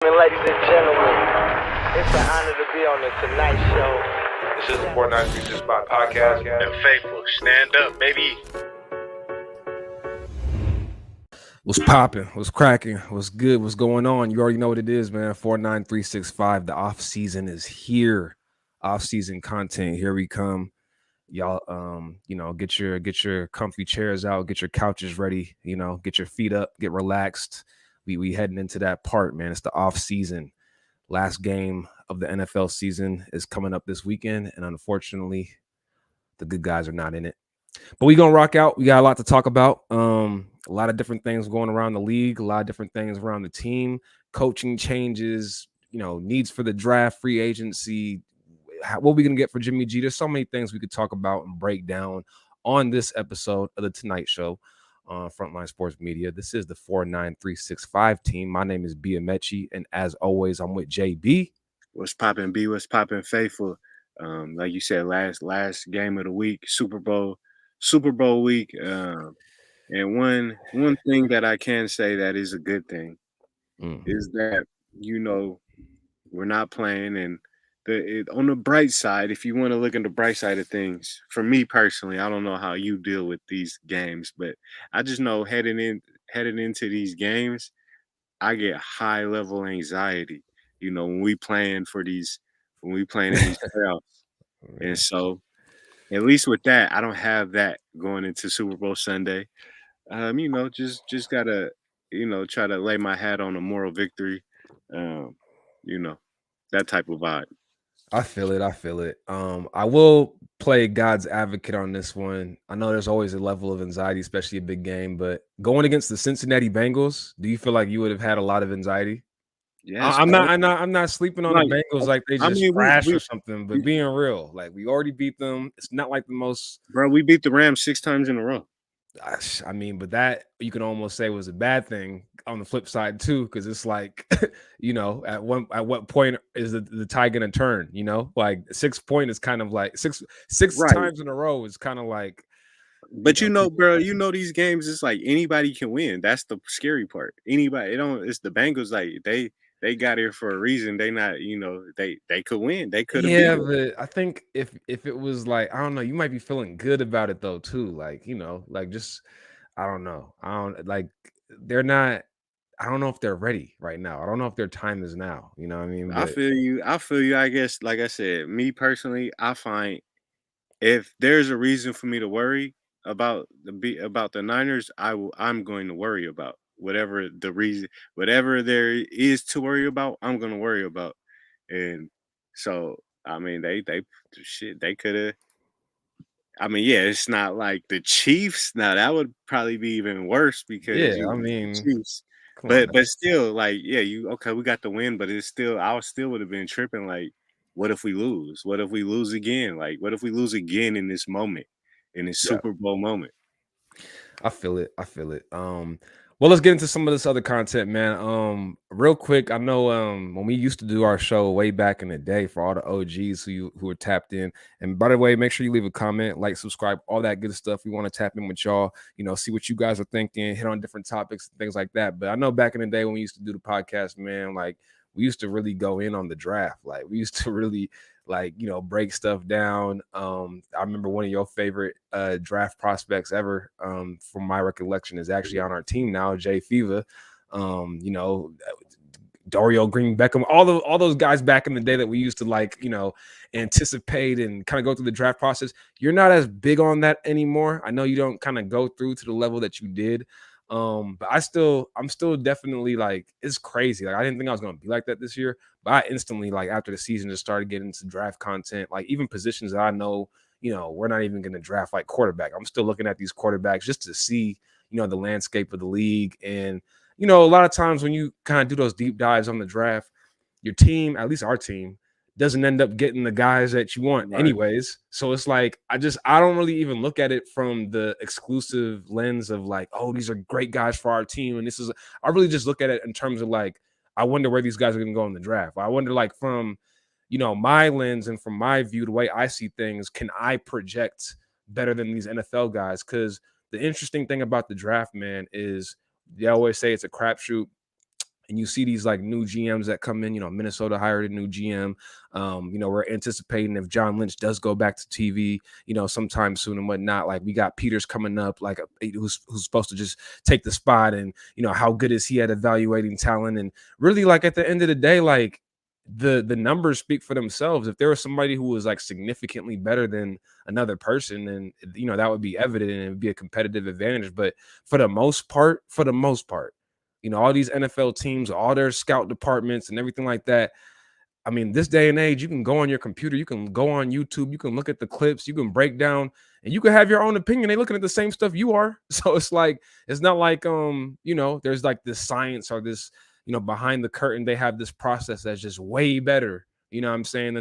Ladies and gentlemen, it's an honor to be on the Tonight Show. This is the 4936 podcast. And faithful, stand up, baby. What's popping? What's cracking? What's good? What's going on? You already know what it is, man. 49365. The off season is here. Off season content. Here we come. Y'all, get your comfy chairs out, get your couches ready, get your feet up, get relaxed. We heading into that part, man. It's the off season. Last game of the NFL season is coming up this weekend, and unfortunately, the good guys are not in it. But we're going to rock out. We got a lot to talk about. A lot of different things going around the league, a lot of different things around the team, coaching changes, needs for the draft, free agency, what we going to get for Jimmy G. There's so many things we could talk about and break down on this episode of the Tonight Show on Frontline Sports Media. This is the 49365 team. My name is Biamechi, and as always, I'm with JB. What's popping, B? What's popping, faithful? Like you said, last game of the week, Super Bowl week. And one thing that I can say that is a good thing is that we're not playing, and on the bright side, if you want to look at the bright side of things, for me personally, I don't know how you deal with these games, but I just know heading into these games, I get high level anxiety. When we playing in these playoffs, and so at least with that, I don't have that going into Super Bowl Sunday. Just gotta try to lay my hat on a moral victory. That type of vibe. I feel it. I will play God's advocate on this one. I know there's always a level of anxiety, especially a big game, but going against the Cincinnati Bengals, do you feel like you would have had a lot of anxiety? Yes, I'm not sleeping on the Bengals like they just trash or something, but being real, like we already beat them. It's not like the most. Bro, we beat the Rams 6 times in a row. I mean, but that you can almost say was a bad thing on the flip side too, because it's like, at what point is the tie gonna turn? Like 6 point is kind of like six right. times in a row is kind of like. But bro, these games, it's like anybody can win. That's the scary part. Anybody, it's the Bengals. Like they got here for a reason. They not, they could win. They could have. Yeah, but I think if it was like, I don't know, you might be feeling good about it though too. Like, like just, I don't know. They're not. I don't know if they're ready right now. I don't know if their time is now. You know what I mean? But I feel you. I guess, like I said, me personally, I find if there's a reason for me to worry about the Niners, I'm going to worry about whatever the reason, whatever there is to worry about. I'm going to worry about, and so I mean they could have. I mean, yeah, it's not like the Chiefs. Now that would probably be even worse because Chiefs. But still, like, yeah, we got the win, but it's still, I still would have been tripping. Like, what if we lose? What if we lose again? Like, what if we lose again in this moment, in this Super Bowl moment? I feel it. Well, let's get into some of this other content, man. Real quick, I know when we used to do our show way back in the day for all the OGs who are tapped in. And by the way, make sure you leave a comment, like, subscribe, all that good stuff. We want to tap in with y'all, see what you guys are thinking, hit on different topics, things like that. But I know back in the day when we used to do the podcast, man, like we used to really go in on the draft. Like we used to really break stuff down. I remember one of your favorite draft prospects ever, from my recollection, is actually on our team now, Jay Fiva. Dario Green Beckham, all those guys back in the day that we used to anticipate and kind of go through the draft process. You're not as big on that anymore. I know you don't kind of go through to the level that you did. But I'm still definitely like, it's crazy. Like I didn't think I was gonna be like that this year, but I instantly, like after the season, just started getting into draft content, like even positions that I know, we're not even gonna draft, like quarterback. I'm still looking at these quarterbacks just to see, the landscape of the league. And a lot of times when you kind of do those deep dives on the draft, your team, at least our team, doesn't end up getting the guys that you want anyways. So it's like, I don't really even look at it from the exclusive lens of like, oh, these are great guys for our team. And I really just look at it in terms of like, I wonder where these guys are going to go in the draft. I wonder, like, from, my lens and from my view, the way I see things, can I project better than these NFL guys? Because the interesting thing about the draft, man, is they always say it's a crapshoot. and you see these like new GMs that come in, Minnesota hired a new GM. We're anticipating if John Lynch does go back to TV, sometime soon and whatnot. Like we got Peters coming up, like who's supposed to just take the spot, and how good is he at evaluating talent? And really, like at the end of the day, like the numbers speak for themselves. If there was somebody who was like significantly better than another person, then that would be evident and it would be a competitive advantage. But for the most part, all these NFL teams, all their scout departments and everything like that. I mean, this day and age, you can go on your computer, you can go on YouTube, you can look at the clips, you can break down, and you can have your own opinion. They're looking at the same stuff you are. So it's not like there's like this science or this, behind the curtain, they have this process that's just way better, you know what I'm saying,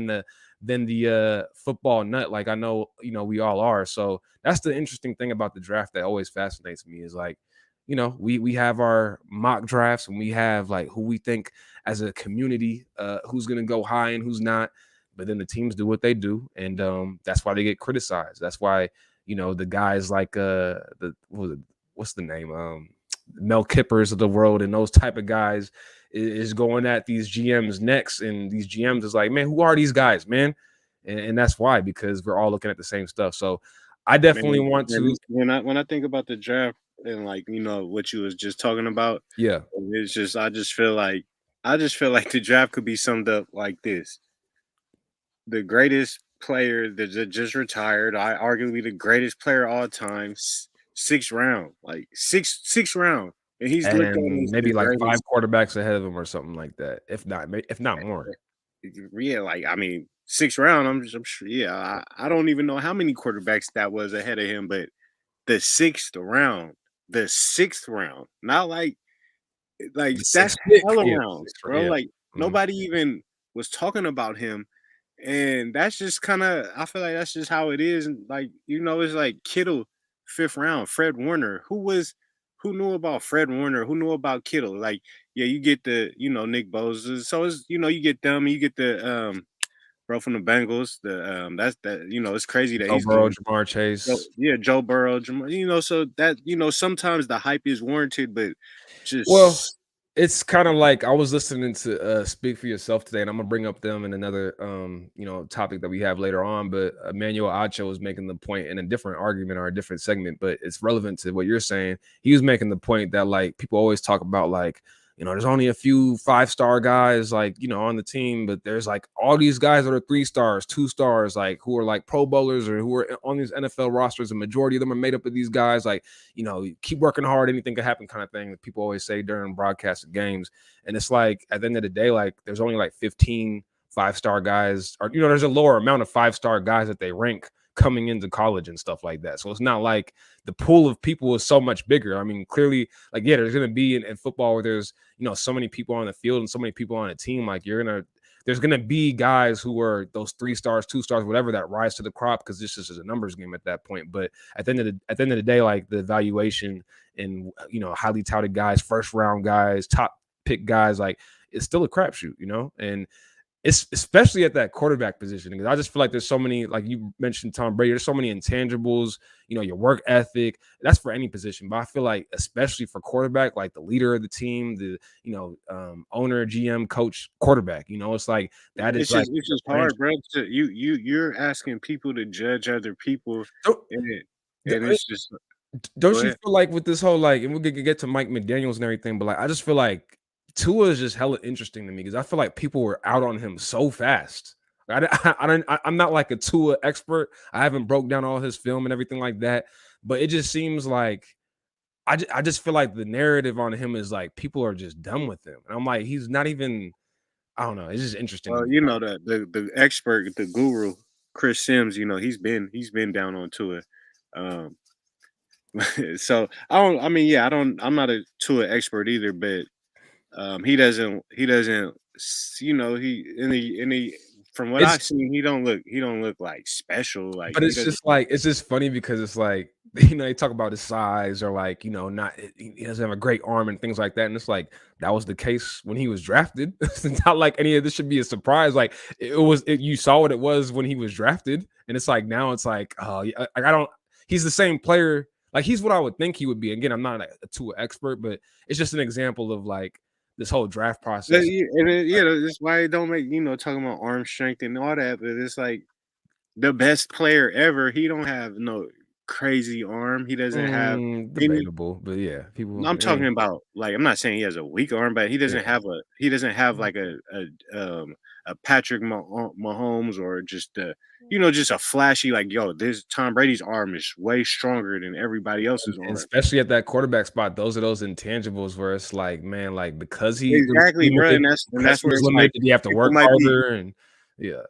than the football nut. Like I know, we all are. So that's the interesting thing about the draft that always fascinates me is like, we have our mock drafts and we have like who we think as a community who's going to go high and who's not. But then the teams do what they do, and that's why they get criticized. That's why the guys like what's the name, Mel Kippers of the world and those type of guys is going at these GMs next, and these GMs is like, man, who are these guys, man? And that's why, because we're all looking at the same stuff. So I definitely want to. When I think about the draft and like what you was just talking about, yeah, it's just I just feel like the draft could be summed up like this: the greatest player that just retired, arguably the greatest player of all time, sixth round, like sixth round, and he's looked at as maybe like greatest. 5 quarterbacks ahead of him or something like that, if not more. Yeah, like I mean, sixth round. I'm sure. Yeah, I don't even know how many quarterbacks that was ahead of him, but the sixth round, not like that's hella rounds, bro. Yeah. Like nobody even was talking about him, and that's just kind of. I feel like that's just how it is. And like it's like Kittle, 5th round, Fred Warner. Who knew about Fred Warner? Who knew about Kittle? Like, yeah, you get the Nick Bosa. So it's you get them, you get the bro from the Bengals. The that's that it's crazy that Joe Burrow, Jamar Chase. Joe Burrow, Jamar, so that sometimes the hype is warranted, but just it's kind of like I was listening to Speak for Yourself today, and I'm gonna bring up them in another topic that we have later on. But Emmanuel Acho was making the point in a different argument or a different segment, but it's relevant to what you're saying. He was making the point that like people always talk about like there's only a few 5-star guys like on the team, but there's like all these guys that are 3 stars, 2 stars, like who are like Pro Bowlers or who are on these NFL rosters. The majority of them are made up of these guys. Like keep working hard, anything could happen, kind of thing that people always say during broadcasted games. And it's like at the end of the day, like there's only like 15 5-star guys, or there's a lower amount of 5-star guys that they rank coming into college and stuff like that. So it's not like the pool of people is so much bigger. I mean, clearly, like, yeah, there's going to be in football where there's, so many people on the field and so many people on a team. Like there's going to be guys who are those 3 stars, 2 stars, whatever, that rise to the crop, because this is a numbers game at that point. But at the end of the day, like the evaluation and, highly touted guys, 1st round guys, top pick guys, like it's still a crapshoot, and it's especially at that quarterback position, because I just feel like there's so many, like you mentioned Tom Brady, there's so many intangibles, your work ethic. That's for any position, but I feel like especially for quarterback, like the leader of the team, the owner, GM, coach, quarterback, it's like that is like it's just hard, bro. You're asking people to judge other people, and it's just. Don't you feel like with this whole like, and we'll get to Mike McDaniels and everything, but like I just feel like Tua is just hella interesting to me, because I feel like people were out on him so fast. I'm not like a Tua expert. I haven't broke down all his film and everything like that, but it just seems like I just feel like the narrative on him is like people are just done with him, and I'm like, he's not even. I don't know. It's just interesting. Well, the expert, the guru, Chris Sims. He's been down on Tua. So I'm not a Tua expert either, but he doesn't from what I've seen, he don't look like special, like. But it's just funny because it's like they talk about his size, or like not, he doesn't have a great arm and things like that, and it's like that was the case when he was drafted. It's not like any of this should be a surprise. Like you saw what it was when he was drafted, and it's like now it's like, oh, I don't. He's the same player. Like he's what I would think he would be. Again, I'm not a Tua expert, but it's just an example of like this whole draft process. That's why it don't make talking about arm strength and all that. But it's like the best player ever. He don't have no crazy arm. He doesn't have any. Debatable, but yeah, people. I'm talking about like I'm not saying he has a weak arm, but he doesn't have like a Patrick Mahomes or just just a flashy like this Tom Brady's arm is way stronger than everybody else's And arm. especially at that quarterback spot, those are those intangibles where it's like, man, like because he Exactly, bro, and that's where it's like limited, you have to work might be harder, and yeah.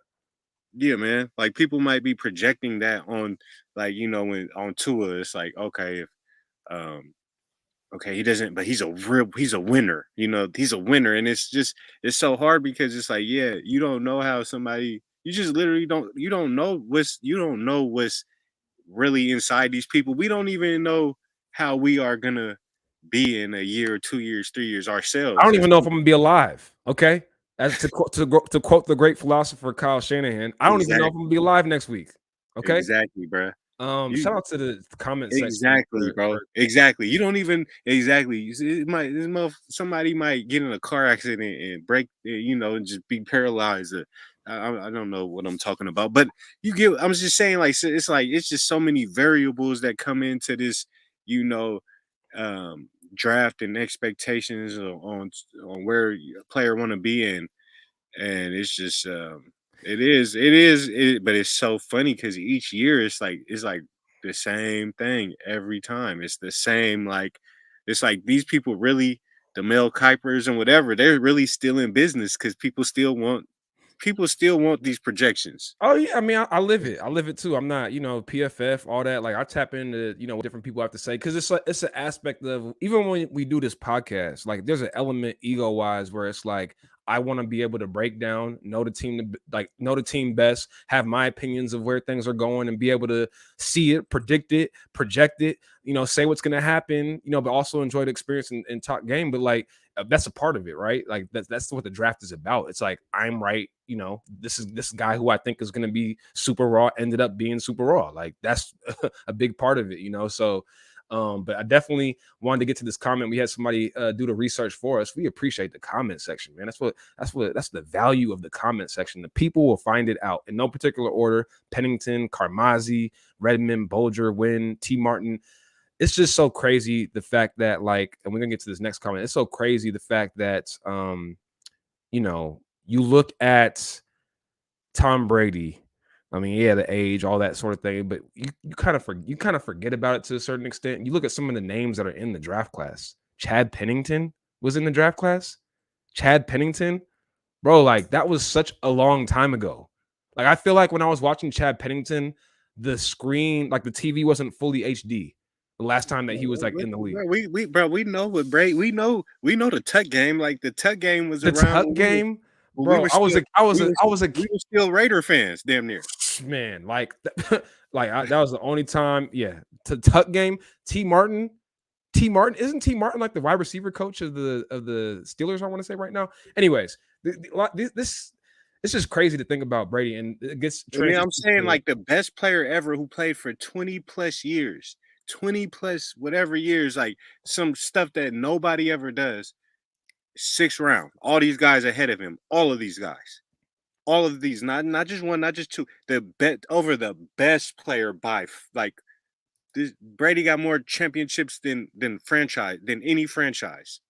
yeah, man. Like people might be projecting that on like when on Tua, it's like okay, if um okay, he doesn't, but he's a winner. He's a winner, and it's so hard because it's like, yeah, you don't know how somebody, you just literally you don't know what's really inside these people. We don't even know how we are gonna be in a year, 2 years, 3 years I ourselves don't as even know if I'm people. gonna be alive. Okay, as to quote the great philosopher Kyle Shanahan, I don't even know if I'm gonna be Exactly, alive next week. Okay. exactly, bro. Shout You out to the comment section Exactly, bro. Exactly. You don't even exactly. You see, somebody might get in a car accident and break, and just be paralyzed. I don't know what I'm talking about, but you get. I'm just saying, it's just so many variables that come into this, you know, draft and expectations on where a player want to be in, and it's just but it's so funny because each year it's like the same thing every time. It's the same, like it's like these people really, the Mel Kipers and whatever, they're really still in business because people still want these projections. Oh yeah, I mean, I live it. I live it too. I'm not, PFF, all that. Like I tap into, what different people have to say because it's an aspect of even when we do this podcast, like there's an element ego wise where it's like I want to be able to break down, know the team, know the team best, have my opinions of where things are going, and be able to see it, predict it, project it, say what's going to happen, but also enjoy the experience and talk game. But like that's a part of it, right? Like that's what the draft is about. It's like I'm right, this guy who I think is going to be super raw ended up being super raw. Like that's a big part of it. So but I definitely wanted to get to this comment. We had somebody do the research for us. We appreciate the comment section, man. That's the value of the comment section. The people will find it out in no particular order. Pennington, Carmazzi, Redmond, Bolger, Wynn, T. Martin. It's just so crazy the fact that and we're gonna get to this next comment. It's so crazy the fact that you look at Tom Brady. I mean, yeah, the age, all that sort of thing, but you kind of forget about it to a certain extent. You look at some of the names that are in the draft class. Chad Pennington was in the draft class. Chad Pennington, bro, like that was such a long time ago. Like I feel like when I was watching Chad Pennington, the screen, like the TV wasn't fully HD. The last time that he was like in the league. We know what we know the tuck game. Like the tuck game was The around tuck game, when we bro. were I was still a we were still Raider fans, damn near. man. Like, that was the only time. Yeah, to tuck game. T. Martin isn't T. Martin like the wide receiver coach of the Steelers? I want to say right now. Anyways, this it's just crazy to think about Brady, and it gets. I mean, I'm saying like the best player ever who played for 20 plus years. 20 plus whatever years, like some stuff that nobody ever does. 6th round, all these guys ahead of him, all of these guys, all of these, not just one, not just two, the bet over the best player by like this. Brady got more championships than any franchise.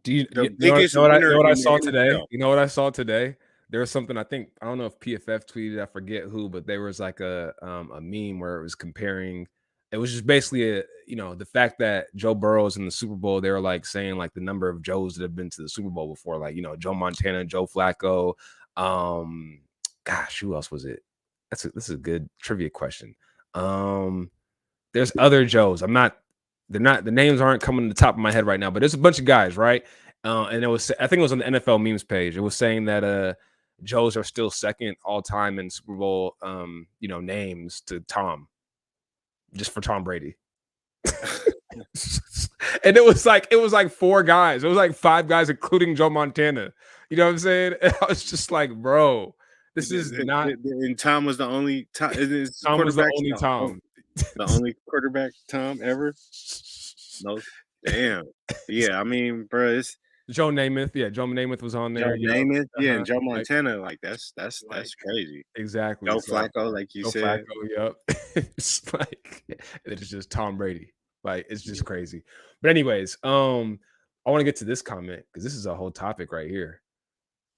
Do you, The you biggest know what winner I in saw the today? NFL. You know what I saw today? There was something, I don't know if PFF tweeted, I forget who, but there was like a meme where it was comparing. It was just basically the fact that Joe Burrow's in the Super Bowl. They were like saying like the number of Joes that have been to the Super Bowl before, like Joe Montana, Joe Flacco. Gosh, who else was it? This is a good trivia question. There's other Joes. The names aren't coming to the top of my head right now, but there's a bunch of guys, right? And I think it was on the NFL memes page. It was saying that Joes are still second all time in Super Bowl names to Tom, just for Tom Brady. And it was like 4 guys. It was like 5 guys, including Joe Montana. You know what I'm saying? And I was just like, bro, this is not. And Tom was the only Tom. Tom was the only Tom. The only quarterback Tom ever. No, damn. Yeah, I mean, bro, Joe Namath, yeah, Joe Namath was on Joe there. Yep. Namath, yeah, and Joe Like, Montana. Like that's like crazy. exactly. Joe So Flacco, like you Joe said. Flacco, yep. It's like it's just Tom Brady. Like it's just crazy. But anyways, I want to get to this comment because this is a whole topic right here.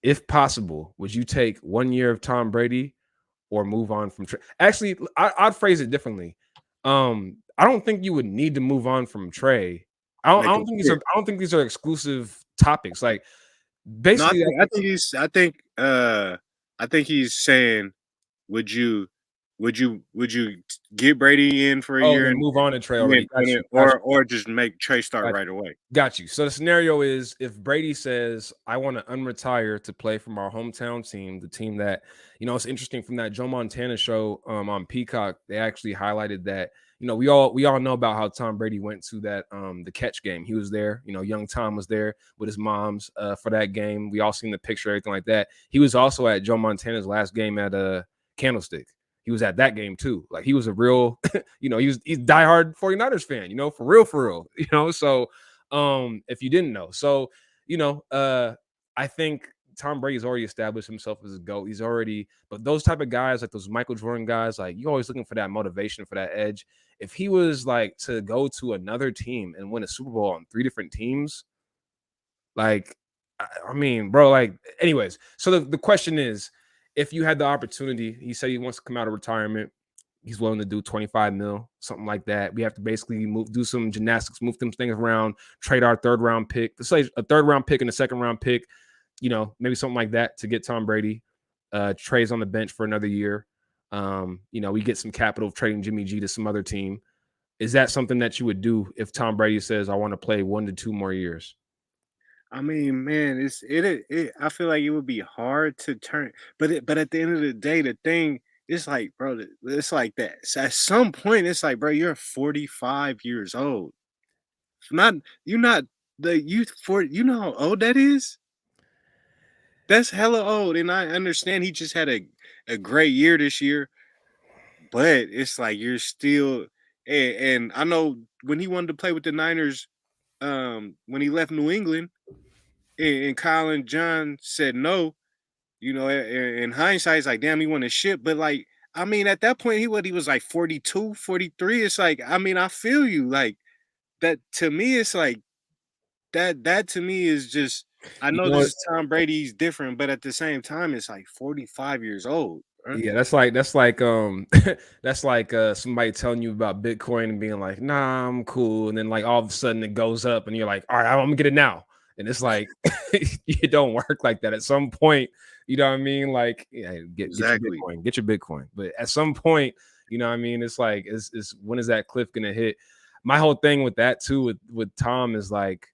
If possible, would you take 1 year of Tom Brady or move on from Trey? Actually, I'd phrase it differently. I don't think you would need to move on from Trey. I Make don't it think fit. I don't think these are exclusive topics. Like No, basically, I think he's saying, would you would you get Brady in for a oh, year then and move on to Trey then already. put Got it, you. Got or just make Trey start you. right away? Got you. So the scenario is if Brady says, I want to unretire to play from our hometown team, the team that, it's interesting from that Joe Montana show on Peacock, they actually highlighted that, we all know about how Tom Brady went to that the catch game. He was there, young Tom was there with his moms for that game. We all seen the picture, everything like that. He was also at Joe Montana's last game at Candlestick. He was at that game too. Like he was a real, he's diehard 49ers fan, for real, so if you didn't know. So, I think Tom Brady's already established himself as a GOAT. He's already, but those type of guys, like those Michael Jordan guys, like you're always looking for that motivation, for that edge. If he was like to go to another team and win a Super Bowl on 3 different teams, like, I mean, bro, like, anyways. So the question is, if you had the opportunity, he said he wants to come out of retirement. He's willing to do 25 mil, something like that. We have to basically do some gymnastics, move them things around, trade our 3rd round pick. Let's say a 3rd round pick and a 2nd round pick, maybe something like that to get Tom Brady. Trey's on the bench for another year. We get some capital trading Jimmy G to some other team. Is that something that you would do if Tom Brady says, I want to play 1 to 2 more years? I mean, man, I feel like it would be hard to turn, but at the end of the day, the thing is like, bro, it's like that. So at some point, it's like, bro, you're 45 years old. Not you're not the youth for you know how old that is? That's hella old. And I understand he just had a great year this year, but it's like you're still and I know when he wanted to play with the Niners, when he left New England and Kyle and John said no, in hindsight, it's like, damn, he won a ship. But like, I mean, at that point, he was like 42, 43. It's like, I mean, I feel you. Like that to me, it's like that to me is just I You know know this what? is Tom Brady's different, but at the same time, it's like 45 years old. Bro. Yeah, that's like somebody telling you about Bitcoin and being like, nah, I'm cool. And then like all of a sudden it goes up and you're like, all right, I'm gonna get it now. And it's like it don't work like that. At some point, you know what I mean? Like, yeah, Exactly. get your Bitcoin. But at some point, you know what I mean? It's like, is when is that cliff gonna hit? My whole thing with that too, with Tom is like,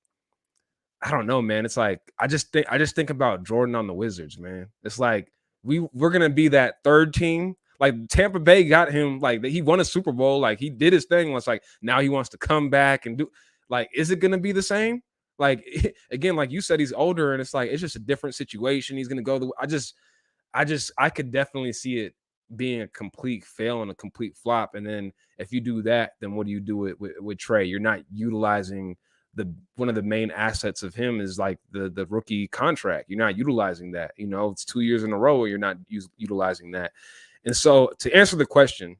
I don't know, man. It's like I just think about Jordan on the Wizards, man. It's like we're gonna be that 3rd team. Like Tampa Bay got him, like he won a Super Bowl, like he did his thing. Was like now he wants to come back and do. Like, is it gonna be the same? Like again, like you said, he's older, and it's like it's just a different situation. He's gonna go. I could definitely see it being a complete fail and a complete flop. And then if you do that, then what do you do with Trey? You're not utilizing one of the main assets of him is like the rookie contract. You're not utilizing that. It's 2 years in a row where you're not utilizing that. And so to answer the question,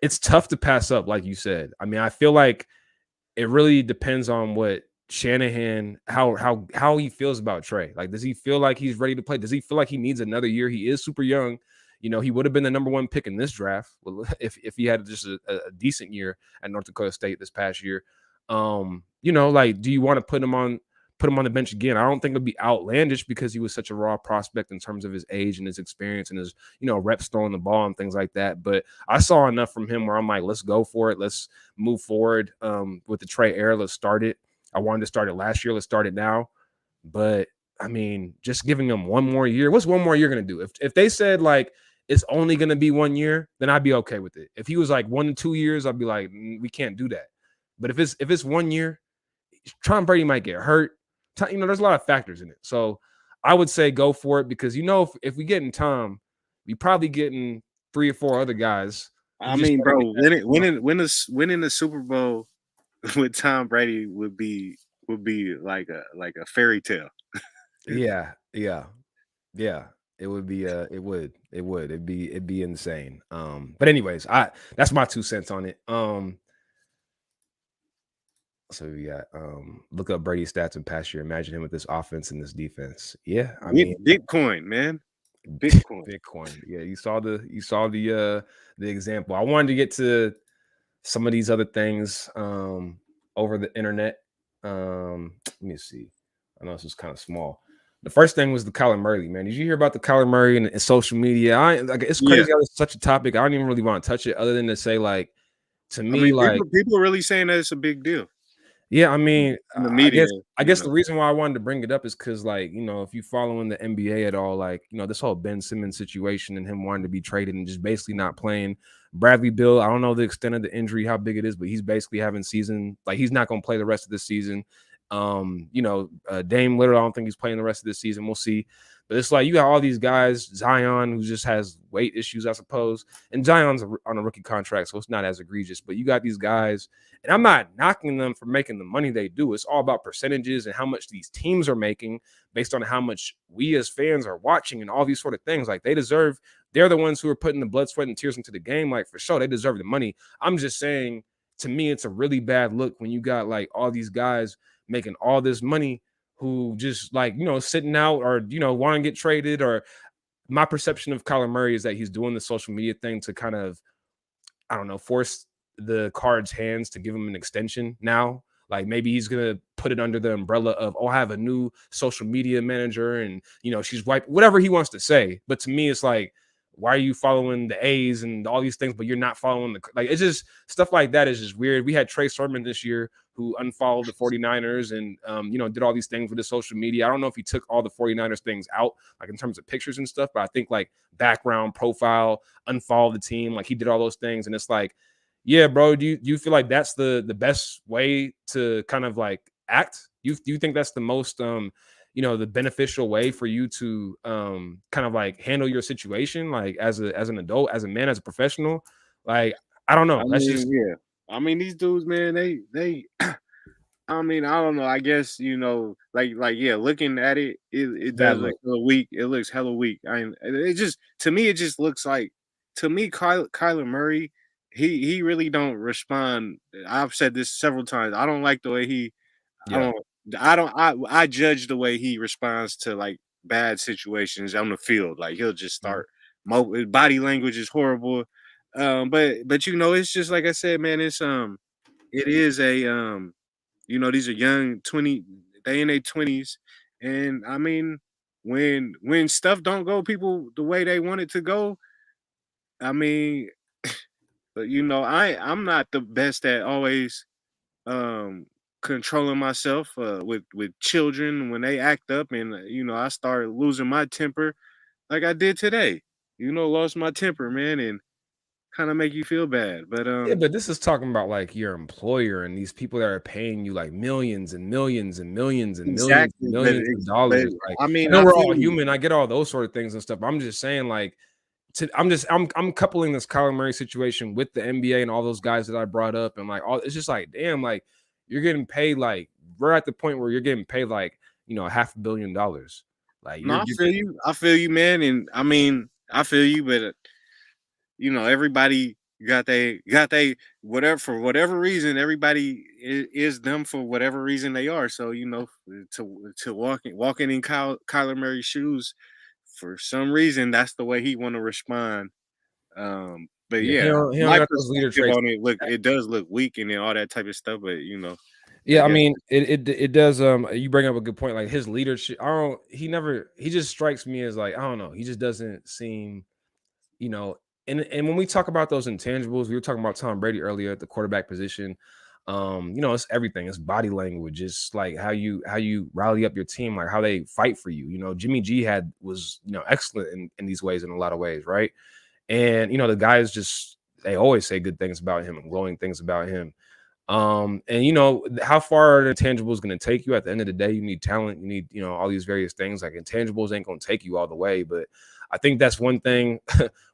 it's tough to pass up, like you said. I mean, I feel like it really depends on what Shanahan, how he feels about Trey. Like, does he feel like he's ready to play? Does he feel like he needs another year? He is super young. He would have been the number 1 pick in this draft if he had just a decent year at North Dakota State this past year. Like, do you want to put him on the bench again? I don't think it'd be outlandish because he was such a raw prospect in terms of his age and his experience and his, reps throwing the ball and things like that. But I saw enough from him where I'm like, let's go for it. Let's move forward with the Trey era. Let's start it. I wanted to start it last year. Let's start it now. But I mean, just giving him 1 more year. What's 1 more year going to do? If they said like it's only going to be 1 year, then I'd be okay with it. If he was like 1 to 2 years, I'd be like, we can't do that. But if it's 1 year, Tom Brady might get hurt. There's a lot of factors in it. So I would say go for it because if we get in Tom, we probably getting 3 or 4 other guys. I mean, bro, winning the Super Bowl with Tom Brady would be would be like a fairy tale. Yeah, yeah, yeah. It would be it'd be insane. But anyways, that's my 2 cents on it. So we got look up Brady stats and past year. Imagine him with this offense and this defense. Yeah, I mean Bitcoin, man. Bitcoin. Bitcoin. Yeah, you saw the example. I wanted to get to some of these other things over the internet. Let me see. I know this is kind of small. The first thing was the Kyler Murray, man. Did you hear about the Kyler Murray and social media? It's Yeah. crazy how it's such a topic. I don't even really want to touch it, other than to say, like, to I me, mean, like, people are really saying that it's a big deal yeah, I mean, in the I media. guess the reason why I wanted to bring it up is because, like, if you following the NBA at all, like, this whole Ben Simmons situation and him wanting to be traded and just basically not playing. Bradley Beal, I don't know the extent of the injury, how big it is, but he's basically having season, like, he's not going to play the rest of this season. Dame Lillard, I don't think he's playing the rest of this season. We'll see. But it's like you got all these guys, Zion, who just has weight issues, I suppose, and Zion's on a rookie contract, so it's not as egregious. But you got these guys, and I'm not knocking them for making the money they do. It's all about percentages and how much these teams are making based on how much we as fans are watching and all these sort of things. Like, they deserve. They're the ones who are putting the blood, sweat, and tears into the game. Like, for sure, they deserve the money. I'm just saying, to me, it's a really bad look when you got like all these guys making all this money who just, like, sitting out or, want to get traded. Or my perception of Kyler Murray is that he's doing the social media thing to kind of, I don't know, force the Cards' hands to give him an extension now. Like, maybe he's going to put it under the umbrella of, I have a new social media manager and, she's whatever he wants to say. But to me, it's like, why are you following the A's and all these things, but you're not following like, it's just stuff like that is just weird. We had Trey Sermon this year who unfollowed the 49ers and, did all these things with his social media. I don't know if he took all the 49ers things out, like in terms of pictures and stuff, but I think like background, profile, unfollow the team, like he did all those things. And it's like, yeah, bro, do you feel like that's the best way to kind of like act? Do you think that's the most, the beneficial way for you to kind of like handle your situation, like as an adult, as a man, as a professional? Like, I don't know. Yeah. I mean, these dudes, man, they I mean, I don't know. I guess, yeah, looking at it, it does look hella weak. It looks hella weak. It just, to me, it just looks like, to me, Kyler Murray, he really don't respond. I've said this several times. I don't like the way he, I judge the way he responds to like bad situations on the field. Like, he'll just start, body language is horrible. But it's just like I said, man, it is a these are young 20, they in their 20s. And I mean, when stuff don't go people the way they want it to go, I mean, but I'm not the best at always controlling myself with children when they act up, and I started losing my temper like I did today. Lost my temper, man, and kind of make you feel bad. But yeah, but this is talking about like your employer and these people that are paying you like millions and millions and millions and millions and millions of dollars. Like, I mean, I know we're all human. I get all those sort of things and stuff. But I'm just saying, like, I'm coupling this Kyler Murray situation with the NBA and all those guys that I brought up, and like it's just like, damn, like you're getting paid, like we're at the point where you're getting paid like $500 million. Like, I feel you, man, and I mean, I feel you, but everybody got they whatever, for whatever reason, everybody is them for whatever reason they are. So to walking in Kyler Murray's shoes, for some reason that's the way he want to respond. But my perspective on it does look weak and all that type of stuff. But yeah, I mean, it does. You bring up a good point. Like, his leadership, he just strikes me as like, I don't know. He just doesn't seem, and when we talk about those intangibles, we were talking about Tom Brady earlier at the quarterback position. It's everything. It's body language. It's like how you rally up your team, like how they fight for you. Jimmy G was excellent in these ways, in a lot of ways, right? And the guys they always say good things about him and glowing things about him. And how far are the intangibles going to take you? At the end of the day, you need talent. You need all these various things. Like, intangibles ain't going to take you all the way, but I think that's one thing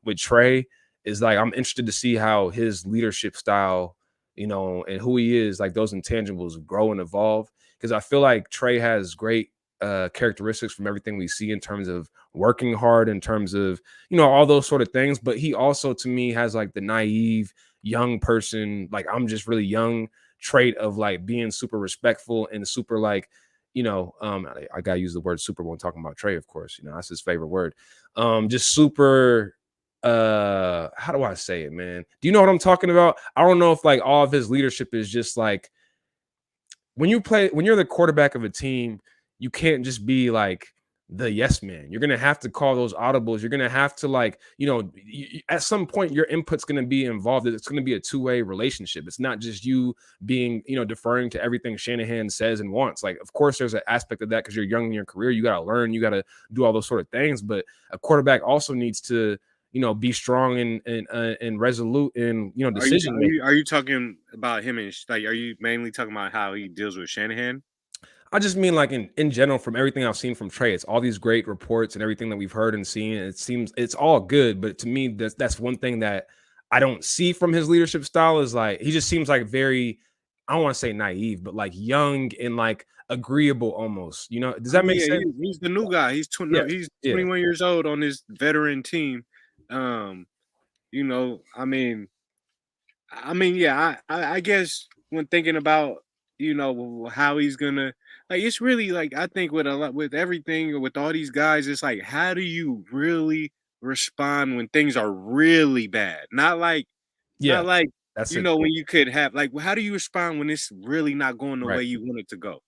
with Trey is like, I'm interested to see how his leadership style, and who he is, like those intangibles grow and evolve. because I feel like Trey has great characteristics from everything we see in terms of working hard, in terms of, all those sort of things. But he also, to me, has like the naive young person, like I'm just really young trait of like being super respectful and super like, I gotta use the word super when talking about Trey, of course, that's his favorite word. Just super, how do I say it, man? Do you know what I'm talking about? I don't know if like all of his leadership is just like, when you're the quarterback of a team, you can't just be like the yes man. You're gonna have to call those audibles. You're gonna have to like, at some point your input's gonna be involved. It's gonna be a two-way relationship. It's not just you being, deferring to everything Shanahan says and wants. Like, of course, there's an aspect of that because you're young in your career. You gotta learn. You gotta do all those sort of things. But a quarterback also needs to, be strong and resolute in, decision making. Are you talking about him and like? Are you mainly talking about how he deals with Shanahan? I just mean like in general, from everything I've seen from Trey, it's all these great reports and everything that we've heard and seen. It seems it's all good, but to me, that's one thing that I don't see from his leadership style is like he just seems like very, I don't want to say naive, but like young and like agreeable almost. Does that make sense? He's the new guy. He's Yeah, he's yeah. 21 years old on this veteran team. Yeah. I guess when thinking about how he's gonna like, it's really like I think with everything or with all these guys, it's like how do you really respond when things are really bad? Not Yeah, like that's it. when you could have like how do you respond when it's really not going the Right. way you want it to go?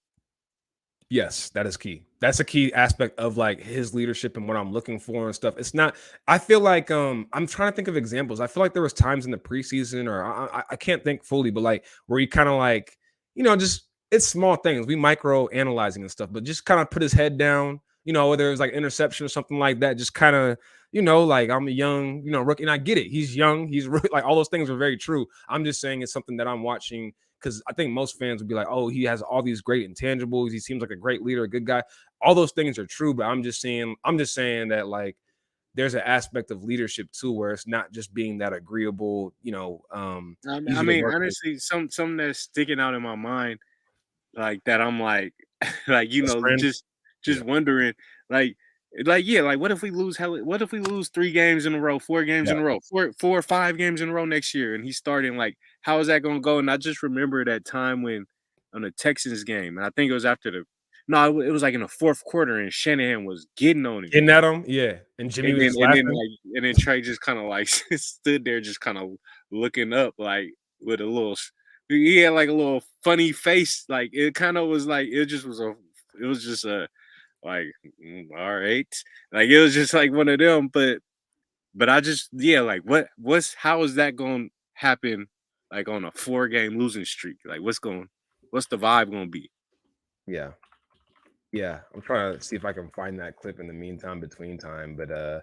Yes, that is key. That's a key aspect of like his leadership and what I'm looking for and stuff. It's not, I feel like I'm trying to think of examples. I feel like there was times in the preseason, or I can't think fully, but like where he kind of like, just it's small things. We micro analyzing and stuff, but just kind of put his head down, whether it was like interception or something like that, just kind of, like I'm a young, rookie. And I get it. He's young. He's really like all those things are very true. I'm just saying it's something that I'm watching because I think most fans would be like, oh, he has all these great intangibles. He seems like a great leader, a good guy. All those things are true, but I'm just saying that like there's an aspect of leadership too, where it's not just being that agreeable, I mean, honestly, something that's sticking out in my mind, like that, I'm like, like Best friend. just Yeah. wondering, like, yeah, like what if we lose? What if we lose 3 games in a row, 4 games Yeah. in a row, four or 5 games in a row next year, and he's starting? Like, how is that going to go? And I just remember that time when on the Texans game, and I think it was after it was like in the fourth quarter, and Shanahan was getting on him. Getting at him, yeah. And Jimmy was just laughing. And then Trey just kind of like stood there, just kind of looking up, like with a little. He had like a little funny face, like it kind of was like it was just a like all right, like it was just like one of them. But I just like how is that going to happen? Like on a 4-game losing streak, like what's the vibe going to be? Yeah. Yeah. I'm trying to see if I can find that clip in the meantime, between time. But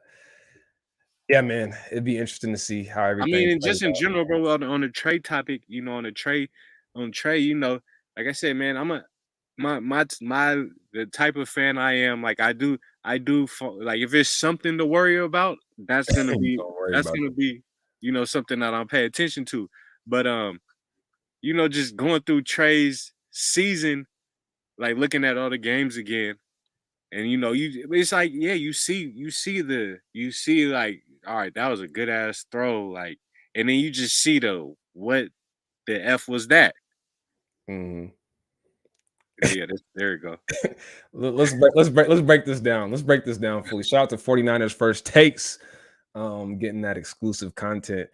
yeah, man, it'd be interesting to see how I everything mean, and plays just in out. general, bro, on the trade topic, on Trey, like I said, man, I'm a my the type of fan I am. Like like if it's something to worry about, Don't worry about it. something that I'm pay attention to. But just going through Trey's season, like looking at all the games again, and it's like you see like all right, that was a good ass throw, like, and then you just see what the F was that? Mhm. Yeah, there you go. Let's break this down. Let's break this down fully. Shout out to 49ers First Takes, getting that exclusive content.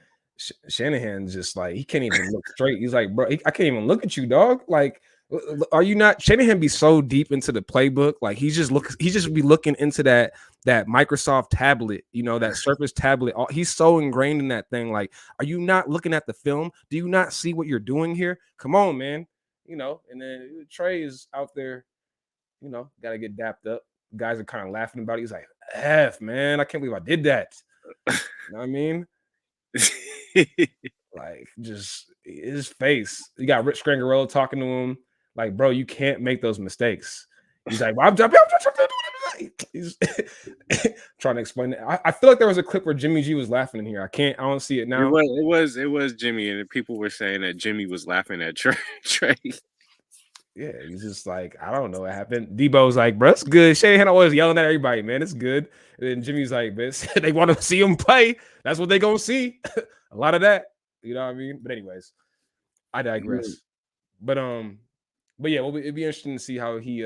Shanahan's just like he can't even look straight. He's like, bro, I can't even look at you, dog. Like, are you not? Shanahan be so deep into the playbook, like he just be looking into that Microsoft tablet, that Surface tablet. He's so ingrained in that thing. Like, are you not looking at the film? Do you not see what you're doing here? Come on, man. And then Trey is out there, got to get dapped up. Guys are kind of laughing about it. He's like, F, man, I can't believe I did that. You know what I mean? Like, just his face. You got Rich Scangarello talking to him. Like, bro, you can't make those mistakes. He's like, well, he's trying to explain it. I feel like there was a clip where Jimmy G was laughing in here. I don't see it now. It was Jimmy, and people were saying that Jimmy was laughing at Trey. Yeah, he's just like, I don't know what happened. Debo's like, bro, it's good. Shanahan always yelling at everybody, man. It's good. And then Jimmy's like, man, they want to see him play. That's what they gonna see. A lot of that. You know what I mean? But anyways, I Yeah, digress. But yeah, well, it'd be interesting to see how he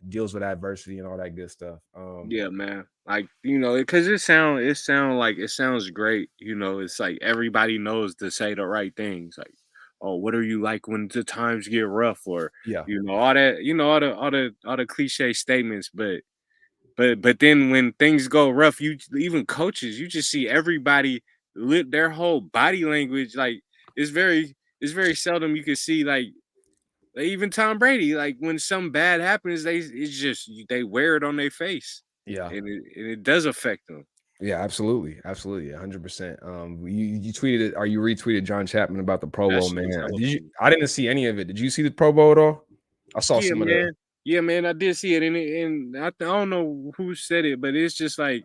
deals with adversity and all that good stuff. yeah, man. Like, because it sounds great. It's like everybody knows to say the right things. Like, oh, what are you like when the times get rough, or Yeah. all that, all the cliche statements. But then when things go rough, you even coaches, you just see everybody their whole body language. Like, it's very seldom you can see like even Tom Brady, like when something bad happens, they wear it on their face, Yeah. and it does affect them. Yeah, absolutely. Absolutely. 100%. You tweeted it or you retweeted John Chapman about the Pro That Bowl, shit was man. hella Did you funny. I didn't see any of it. Did you see the Pro Bowl at all? I saw Yeah, some of the man. Yeah, man. I did see it, and I don't know who said it, but it's just like,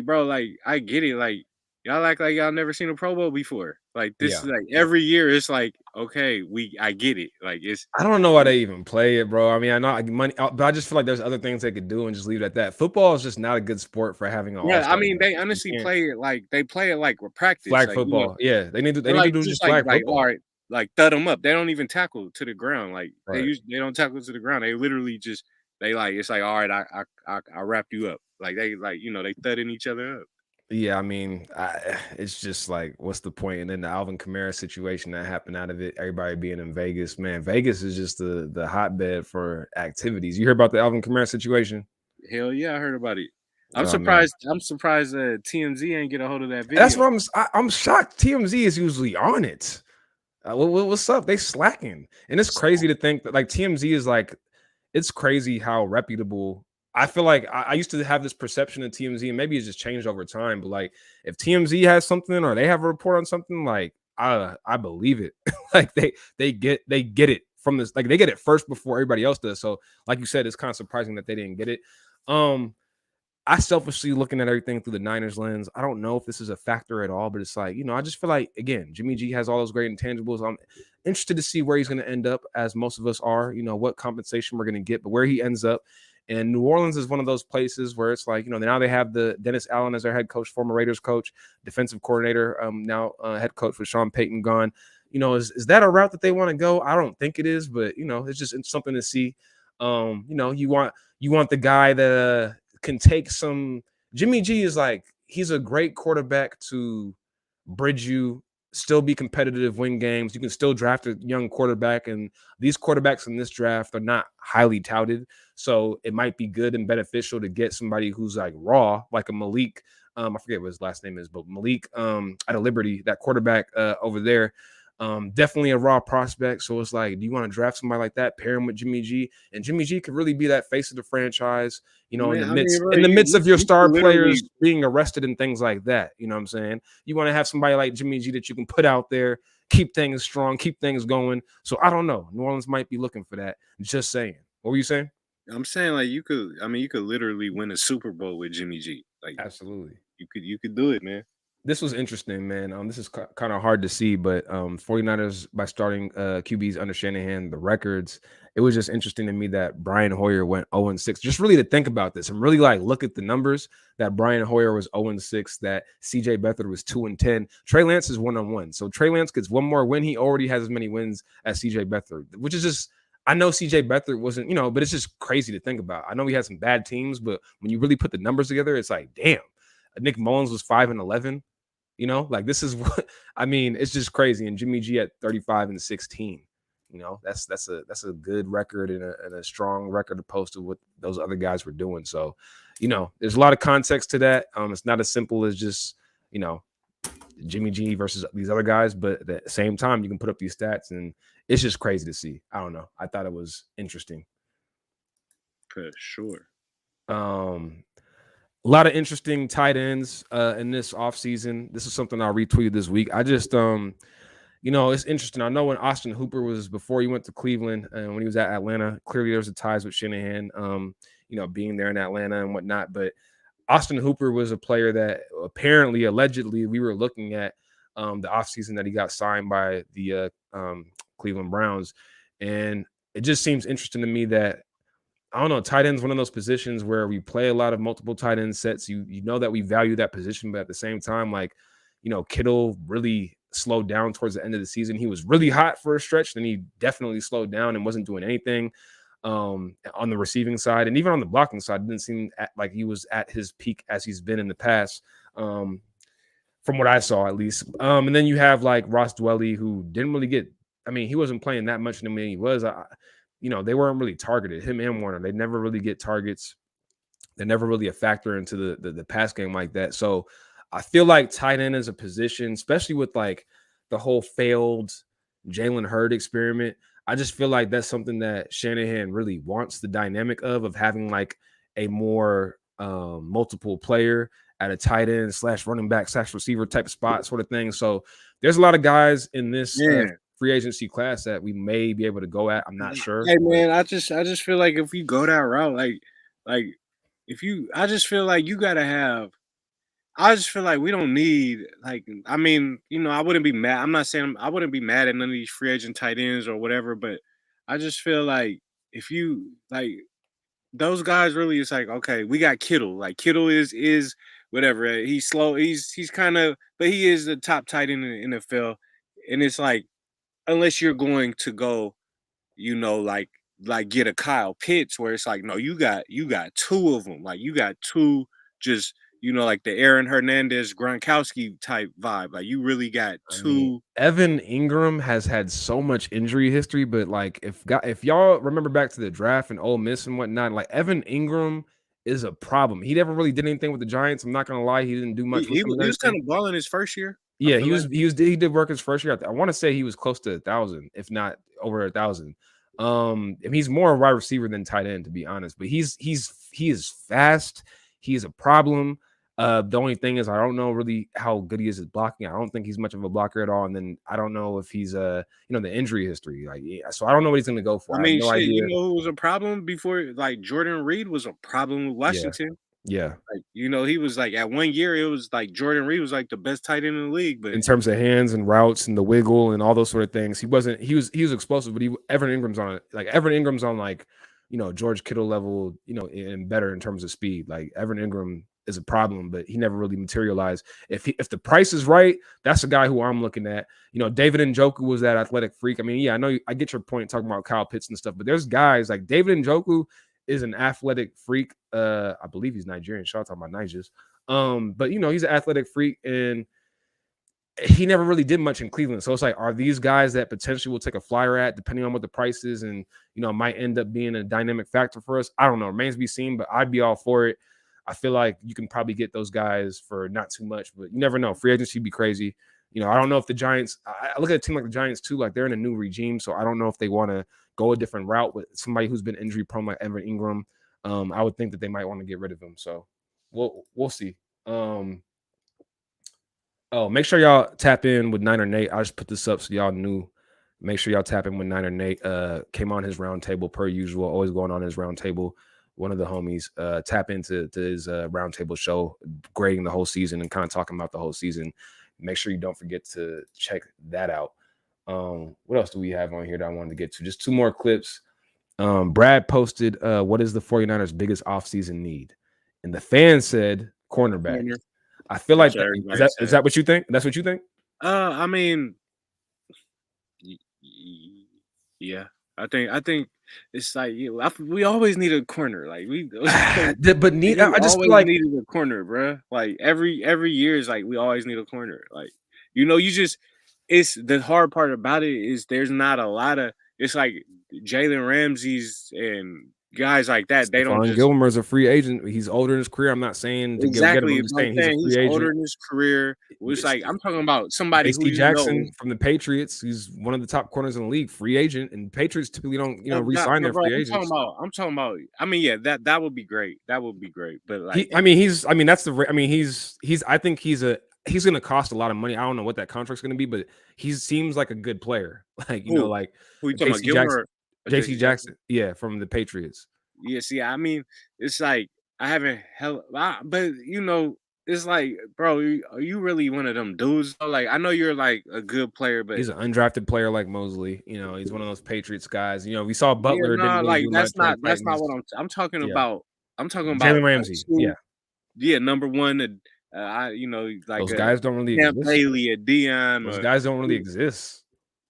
bro, like I get it. Like, y'all act like y'all never seen a Pro Bowl before. Like, this yeah. is like every year. It's like, okay, I get it. Like, I don't know why they even play it, bro. I mean, I know money, but I just feel like there's other things they could do and just leave it at that. Football is just not a good sport for having an yeah. I all-star mean, game. they You honestly can't play it like with practice. flag Like, football. Yeah, they and need to like do just just like flag all football. right, like thud them up. They don't even tackle to the ground. Like Right. they don't tackle to the ground. They literally just they like it's like all right, I wrapped you up. Like they thudding each other up. Yeah, I mean, it's just like, what's the point? And then the Alvin Kamara situation that happened out of it, everybody being in Vegas, man. Vegas is just the hotbed for activities. You hear about the Alvin Kamara situation? Hell yeah, I heard about it. I'm Oh man, surprised. I'm surprised TMZ ain't get a hold of that that's video. what I'm shocked. TMZ is usually on it. What's up? They slacking, and it's crazy to think that like TMZ is like, it's crazy how reputable. I feel like I used to have this perception of TMZ, and maybe it's just changed over time. But like, if TMZ has something or they have a report on something, like I believe it. Like they get it from this, like they get it first before everybody else does. So, like you said, it's kind of surprising that they didn't get it. Um, I selfishly looking at everything through the Niners lens. I don't know if this is a factor at all, but it's like, I just feel like, again, Jimmy G has all those great intangibles. I'm interested to see where he's going to end up, as most of us are, what compensation we're going to get, but where he ends up. And New Orleans is one of those places where it's like, now they have the Dennis Allen as their head coach, former Raiders coach, defensive coordinator, now head coach with Sean Payton gone. Is that a route that they want to go? I don't think it is, but it's just something to see. You want the guy that can take some. Jimmy G is like, he's a great quarterback to bridge you, still be competitive, win games. You can still draft a young quarterback, and these quarterbacks in this draft are not highly touted. So it might be good and beneficial to get somebody who's like raw, like a Malik. I forget what his last name is, but Malik out of Liberty, that quarterback over there. Definitely a raw prospect. So it's like, do you want to draft somebody like that, pair him with Jimmy G? And Jimmy G could really be that face of the franchise, in Man, the I mean, midst bro, in the midst of your you could star literally, players being arrested and things like that. You know what I'm saying? You want to have somebody like Jimmy G that you can put out there, keep things strong, keep things going. So I don't know. New Orleans might be looking for that. Just saying. What were you saying? I'm saying like you could literally win a Super Bowl with Jimmy G. Like Absolutely. you could do it, man. This was interesting, man. This is kind of hard to see, but 49ers, by starting QBs under Shanahan, the records, it was just interesting to me that Brian Hoyer went 0-6. Just really to think about this and really like look at the numbers, that Brian Hoyer was 0-6, that CJ Beathard was 2-10. Trey Lance is 1-1. So Trey Lance gets one more win. He already has as many wins as CJ Beathard, which is just, I know CJ Beathard wasn't, but it's just crazy to think about. I know he had some bad teams, but when you really put the numbers together, it's like, damn. Nick Mullins was 5-11. Like this is what I mean. It's just crazy. And Jimmy G at 35-16. That's a good record and a strong record opposed to what those other guys were doing. So, there's a lot of context to that. It's not as simple as just Jimmy G versus these other guys, but at the same time, you can put up these stats, and it's just crazy to see. I don't know. I thought it was interesting. For sure. A lot of interesting tight ends in this offseason. This is something I retweeted this week. I just, it's interesting. I know when Austin Hooper was, before he went to Cleveland and when he was at Atlanta, clearly there was a ties with Shanahan, being there in Atlanta and whatnot. But Austin Hooper was a player that apparently, allegedly, we were looking at the offseason that he got signed by the Cleveland Browns. And it just seems interesting to me that I don't know, tight end's one of those positions where we play a lot of multiple tight end sets. You know that we value that position, but at the same time, like, Kittle really slowed down towards the end of the season. He was really hot for a stretch, then he definitely slowed down and wasn't doing anything on the receiving side, and even on the blocking side, it didn't seem like he was at his peak as he's been in the past. From what I saw, at least. And then you have like Ross Dwelly, who didn't really get. I mean, he wasn't playing that much. I mean, he was. They weren't really targeted. Him and Warner, they never really get targets. They're never really a factor into the pass game like that. So I feel like tight end is a position, especially with like the whole failed Jalen Hurd experiment. I just feel like that's something that Shanahan really wants the dynamic of having like a more multiple player at a tight end / running back / receiver type spot sort of thing. So there's a lot of guys in this free agency class that we may be able to go at. I'm not sure. Hey man, I just feel like if you go that route, like I just feel like you gotta have. I just feel like we don't need I mean, I wouldn't be mad. I'm not saying I wouldn't be mad at none of these free agent tight ends or whatever, but I just feel like if you like those guys really, it's like, okay, we got Kittle. Like Kittle is whatever. He's slow. He's kind of, but he is the top tight end in the NFL. And it's like, unless you're going to go, get a Kyle Pitts, where it's like, no, you got two of them. Like you got two, just like the Aaron Hernandez Gronkowski type vibe. Like you really got two. Evan Ingram has had so much injury history, but like if y'all remember back to the draft and Ole Miss and whatnot, like Evan Ingram is a problem. He never really did anything with the Giants. I'm not gonna lie, he didn't do much. He was kind of balling his first year. Yeah, he did work his first year. I want to say he was close to 1,000, if not over 1,000. And he's more a wide receiver than tight end, to be honest. But he is fast. He is a problem. The only thing is I don't know really how good he is at blocking. I don't think he's much of a blocker at all. And then I don't know if he's the injury history. So I don't know what he's gonna go for. I mean, have no idea. Who was a problem before? Like Jordan Reed was a problem with Washington. Yeah. Like, he was like at 1 year, it was like Jordan Reed was like the best tight end in the league. But in terms of hands and routes and the wiggle and all those sort of things, he was explosive, but Evan Ingram's on George Kittle level, and better in terms of speed. Like Evan Ingram is a problem, but he never really materialized. If the price is right, that's a guy who I'm looking at. David Njoku was that athletic freak. I mean, yeah, I know I get your point talking about Kyle Pitts and stuff, but there's guys like David Njoku is an athletic freak. I believe he's Nigerian. Shout out to my Nigers. But he's an athletic freak, and he never really did much in Cleveland. So it's like, are these guys that potentially will take a flyer at, depending on what the price is, and might end up being a dynamic factor for us? I don't know. Remains to be seen, but I'd be all for it. I feel like you can probably get those guys for not too much, but you never know. Free agency would be crazy. I don't know if the Giants. I look at a team like the Giants too. Like they're in a new regime, so I don't know if they want to go a different route with somebody who's been injury prone like Evan Ingram. I would think that they might want to get rid of him. So we'll see. Make sure y'all tap in with Niner Nate. I just put this up so y'all knew. Make sure y'all tap in with Niner Nate. Came on his roundtable per usual. Always going on his roundtable. One of the homies. Tap into his roundtable show, grading the whole season and kind of talking about the whole season. Make sure you don't forget to check that out. What else do we have on here that I wanted to get to? Just two more clips. Brad posted, what is the 49ers' biggest offseason need? And the fan said cornerback. I feel like is that what you think? That's what you think? I mean, yeah. I think it's like we always need a corner. Like I just feel like needed a corner, bro. Like every year is like we always need a corner. Like it's the hard part about it is there's not a lot of. It's like Jalen Ramsey's and guys like that. They don't. Gilmore's a free agent. He's older in his career. I'm not saying to exactly. Get him. He's older in his career. It's like I'm talking about somebody who Jackson from the Patriots. He's one of the top corners in the league, free agent, and Patriots typically don't re-sign their free agents. I'm talking about. I mean, yeah, that would be great. That would be great. But like, I think he's going to cost a lot of money. I don't know what that contract's going to be, but he seems like a good player. Like who you talking about, Gilmore? JC Jackson, yeah, from the Patriots. Yeah, see, I mean, it's like I haven't but it's like, bro, are you really one of them dudes? Like, I know you're like a good player, but He's an undrafted player like Mosley. You know, he's one of those Patriots guys. You know, we saw yeah, Butler didn't no, really like do much on that's not Titans. what I'm talking Yeah, about. I'm talking about Jalen Ramsey. Yeah, yeah, number one, I like those a guys don't really Champ exist. Bailey, a Dion, Those or guys don't really exist.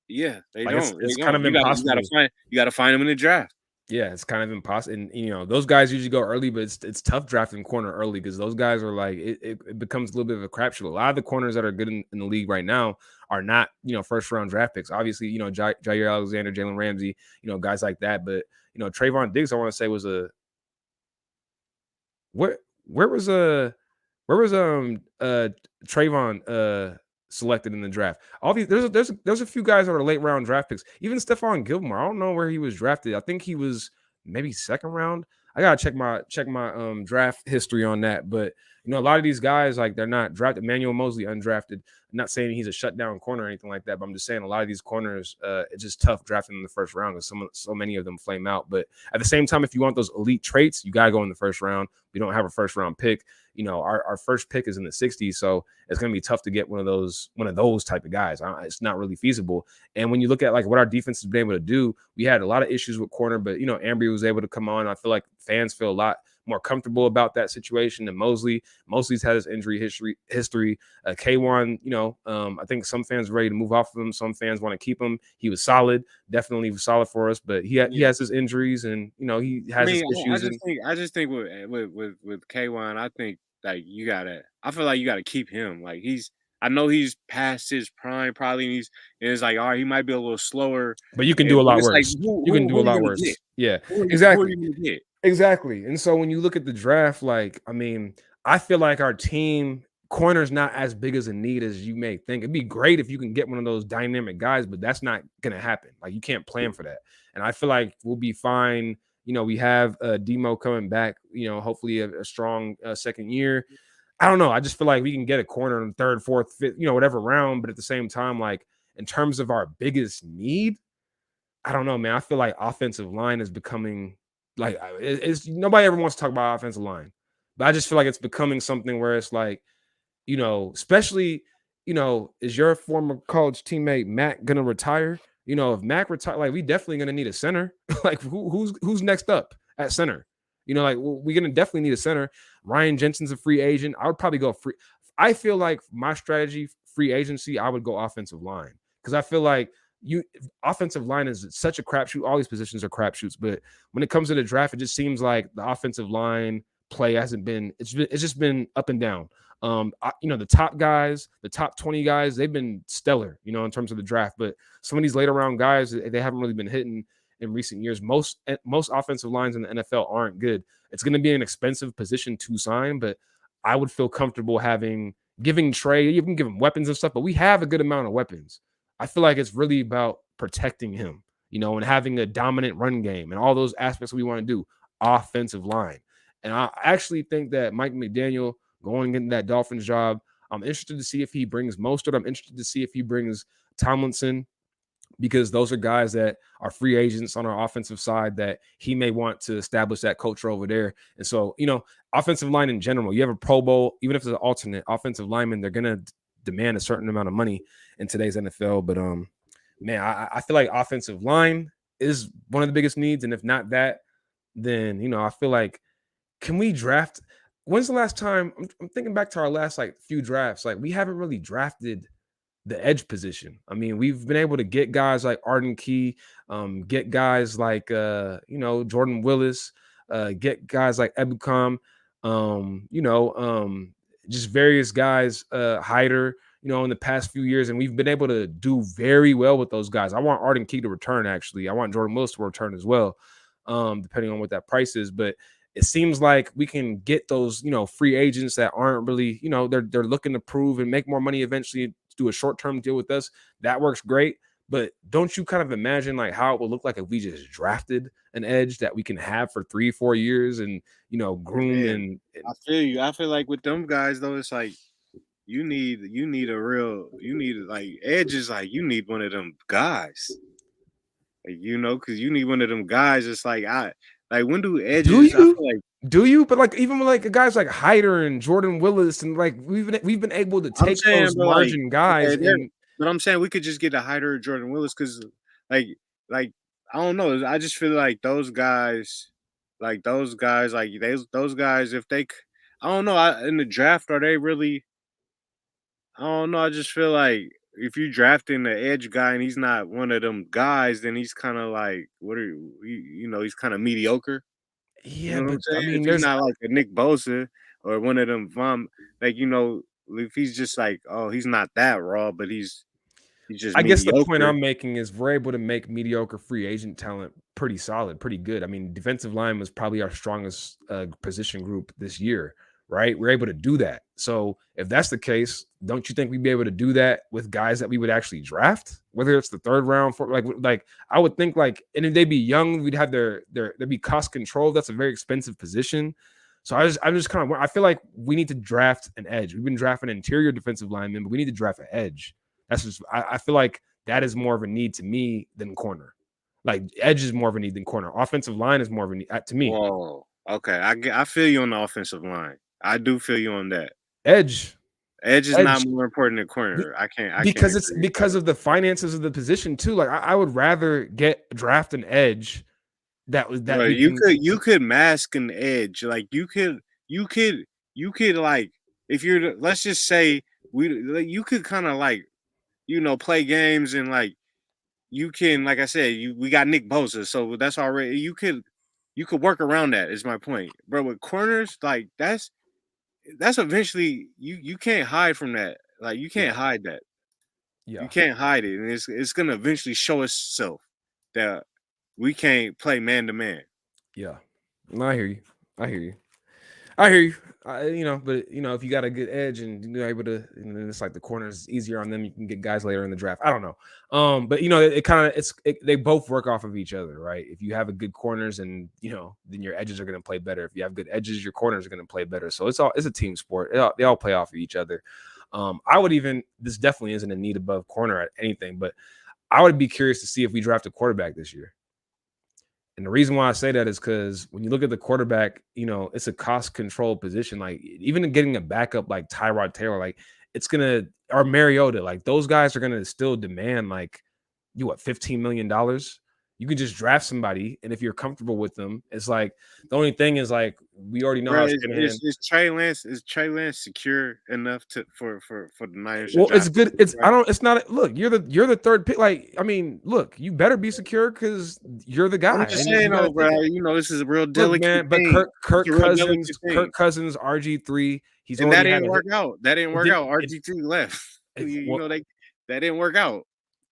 yeah, they Like don't, it's kind of You gotta impossible. find them in the draft. Yeah, it's kind of impossible. And you know, those guys usually go early, but it's tough drafting corner early because those guys are like it becomes a little bit of a crapshoot. A lot of the corners that are good in the league right now are not, you know, first round draft picks. Obviously, you know, Jair Alexander, Jalen Ramsey, you know, guys like that. But you know, Trayvon Diggs, I want to say was a where was Trayvon selected in the draft? All these there's a few guys that are late round draft picks. Even Stephon Gilmore, I don't know where he was drafted. I think he was maybe second round. I gotta check my draft history on that. But you know, a lot of these guys, like, they're not drafted. Emmanuel Mosley undrafted. I'm not saying he's a shutdown corner or anything like that, but I'm just saying a lot of these corners, it's just tough drafting in the first round because so many of them flame out. But at the same time, if you want those elite traits, you gotta go in the first round. We don't have a first round pick. You know, our first pick is in the 60s, so it's going to be tough to get one of those type of guys. It's not really feasible. And when you look at like what our defense has been able to do, we had a lot of issues with corner, but you know, Ambry was able to come on. I feel like fans feel a lot more comfortable about that situation than Mosley. Mosley's had his injury history. K1, you know, I think some fans are ready to move off of him. Some fans want to keep him. He was solid, definitely was solid for us, but he has his injuries, and you know, he has his issues. I just think with K1, I think like I feel like you gotta keep him. Like I know he's past his prime probably, and it's like, all right, he might be a little slower, But you can do a but lot it's like worse. You can do a who are you lot gonna worse. get? Yeah, Who are exactly. you gonna get? Exactly. And so when you look at the draft, like, I mean, I feel like our team corner's not as big as a need as you may think. It'd be great if you can get one of those dynamic guys, but that's not gonna happen. Like, you can't plan for that. And I feel like we'll be fine. You know, we have Demo coming back, you know, hopefully a strong second year. I don't know. I just feel like we can get a corner in the third, fourth, fifth, you know, whatever round. But at the same time, like, in terms of our biggest need, I don't know, man. I feel like offensive line is becoming like it's nobody ever wants to talk about offensive line, but I just feel like it's becoming something where it's like, you know, especially, you know, is your former college teammate Mac gonna retire? You know, if Mac retire, like, we definitely gonna need a center. Like, who's next up at center? You know, like, we're gonna definitely need a center. Ryan Jensen's a free agent. I would probably go free. I feel like my strategy, free agency, I would go offensive line because I feel like you offensive line is such a crapshoot. All these positions are crapshoots, but when it comes to the draft, it just seems like the offensive line play hasn't been. It's just been up and down. You know, the top guys, the top 20 guys, they've been stellar, you know, in terms of the draft. But some of these later round guys, they haven't really been hitting in recent years. Most offensive lines in the NFL aren't good. It's going to be an expensive position to sign, but I would feel comfortable giving Trey, you can give him weapons and stuff, but we have a good amount of weapons. I feel like it's really about protecting him, you know, and having a dominant run game and all those aspects we want to do. Offensive line. And I actually think that Mike McDaniel going into that Dolphins job, I'm interested to see if he brings Mostert. I'm interested to see if he brings Tomlinson, because those are guys that are free agents on our offensive side that he may want to establish that culture over there. And so, you know, offensive line in general, you have a Pro Bowl, even if it's an alternate offensive lineman, they're going to demand a certain amount of money in today's NFL. But man, I feel like offensive line is one of the biggest needs. And if not that, then, you know, I feel like, can we draft? When's the last time? I'm thinking back to our last like few drafts. Like, we haven't really drafted the edge position. I mean, we've been able to get guys like Arden Key, get guys like you know, Jordan Willis, get guys like Ebukam, you know, just various guys, Hyder, you know, in the past few years, and we've been able to do very well with those guys. I want Arden Key to return, actually. I want Jordan Willis to return as well, depending on what that price is. But it seems like we can get those, you know, free agents that aren't really, you know, they're looking to prove and make more money eventually, do a short-term deal with us. That works great. But don't you kind of imagine like how it would look like if we just drafted an edge that we can have for 3-4 years and, you know, groom Man, and I feel you. I feel like with them guys though, it's like you need like edges. Like you need one of them guys. Like, you know, because you need one of them guys. It's like Like when do Do edges? I you? feel like Do you? But like even with like guys like Hyder and Jordan Willis, and like we've been able to I'm take saying, those but like margin guys okay, there. and But I'm saying we could just get a Hyder or Jordan Willis because like like I don't know. I just feel like those guys, like those guys, if they, I don't know. In the draft, are they really? I don't know. I just feel like if you drafting the edge guy and he's not one of them guys, then he's kind of like what are you know? He's kind of mediocre. You yeah, know what but I'm I saying? If mean, he's there's not like a Nick Bosa or one of them like if he's just like, oh, he's not that raw, but he's just I guess the point mediocre. I'm making is we're able to make mediocre free agent talent pretty solid, pretty good. I mean, defensive line was probably our strongest position group this year, right? We're able to do that. So if that's the case, don't you think we'd be able to do that with guys that we would actually draft, whether it's the third round for like I would think like, and if they'd be young, we'd have there'd be cost control. That's a very expensive position. So I'm just kind of I feel like we need to draft an edge. We've been drafting interior defensive linemen, but we need to draft an edge. That's just I feel like that is more of a need to me than corner. Like edge is more of a need than corner. Offensive line is more of a need to me. Whoa. Okay, I feel you on the offensive line. I do feel you on that. Edge, Edge is not edge, more important than Be- corner. I can't because it's agree with because that. of the finances of the position too. Like I would rather draft an edge that Bro, we can. you could mask an edge. Like you could you could like if you're let's just say you could kind of like play games and like you can like I said we got Nick Bosa, so that's already you could work around that. Is my point, bro. With corners, like that's eventually you can't hide from that. Like you Yeah, can't hide that. You yeah, can't hide it, and it's gonna eventually show itself that we can't play man to man. yeah. No, I hear you. I hear you. I hear you. But if you got a good edge and you're able to, and then it's like the corners easier on them. You can get guys later in the draft. I don't know. But it kind of they both work off of each other, right? If you have a good corners and then your edges are going to play better. If you have good edges, your corners are going to play better. So it's a team sport. They all play off of each other. This definitely isn't a need above corner at anything, but I would be curious to see if we draft a quarterback this year. And the reason why I say that is because when you look at the quarterback, it's a cost control position. Like even getting a backup like Tyrod Taylor, like or Mariota, like those guys are gonna still demand like $15 million. You can just draft somebody, and if you're comfortable with them, it's like the only thing is like we already know how Bro, Shanahan. Is Trey Lance secure enough for the Niners to Well, it's draft a good. It's I quarterback? don't. It's not. Look, you're the third pick. Like I mean, look, you better be secure because you're the I'm guy, just and saying you got to though, take bro. it. This is a real Look, delicate man, but thing. Kirk It's Kirk a real Cousins, delicate Kirk thing. Cousins, RG3, he's And that already had didn't a work out. That didn't it work did out. it, RG2 left. it well, That didn't work out.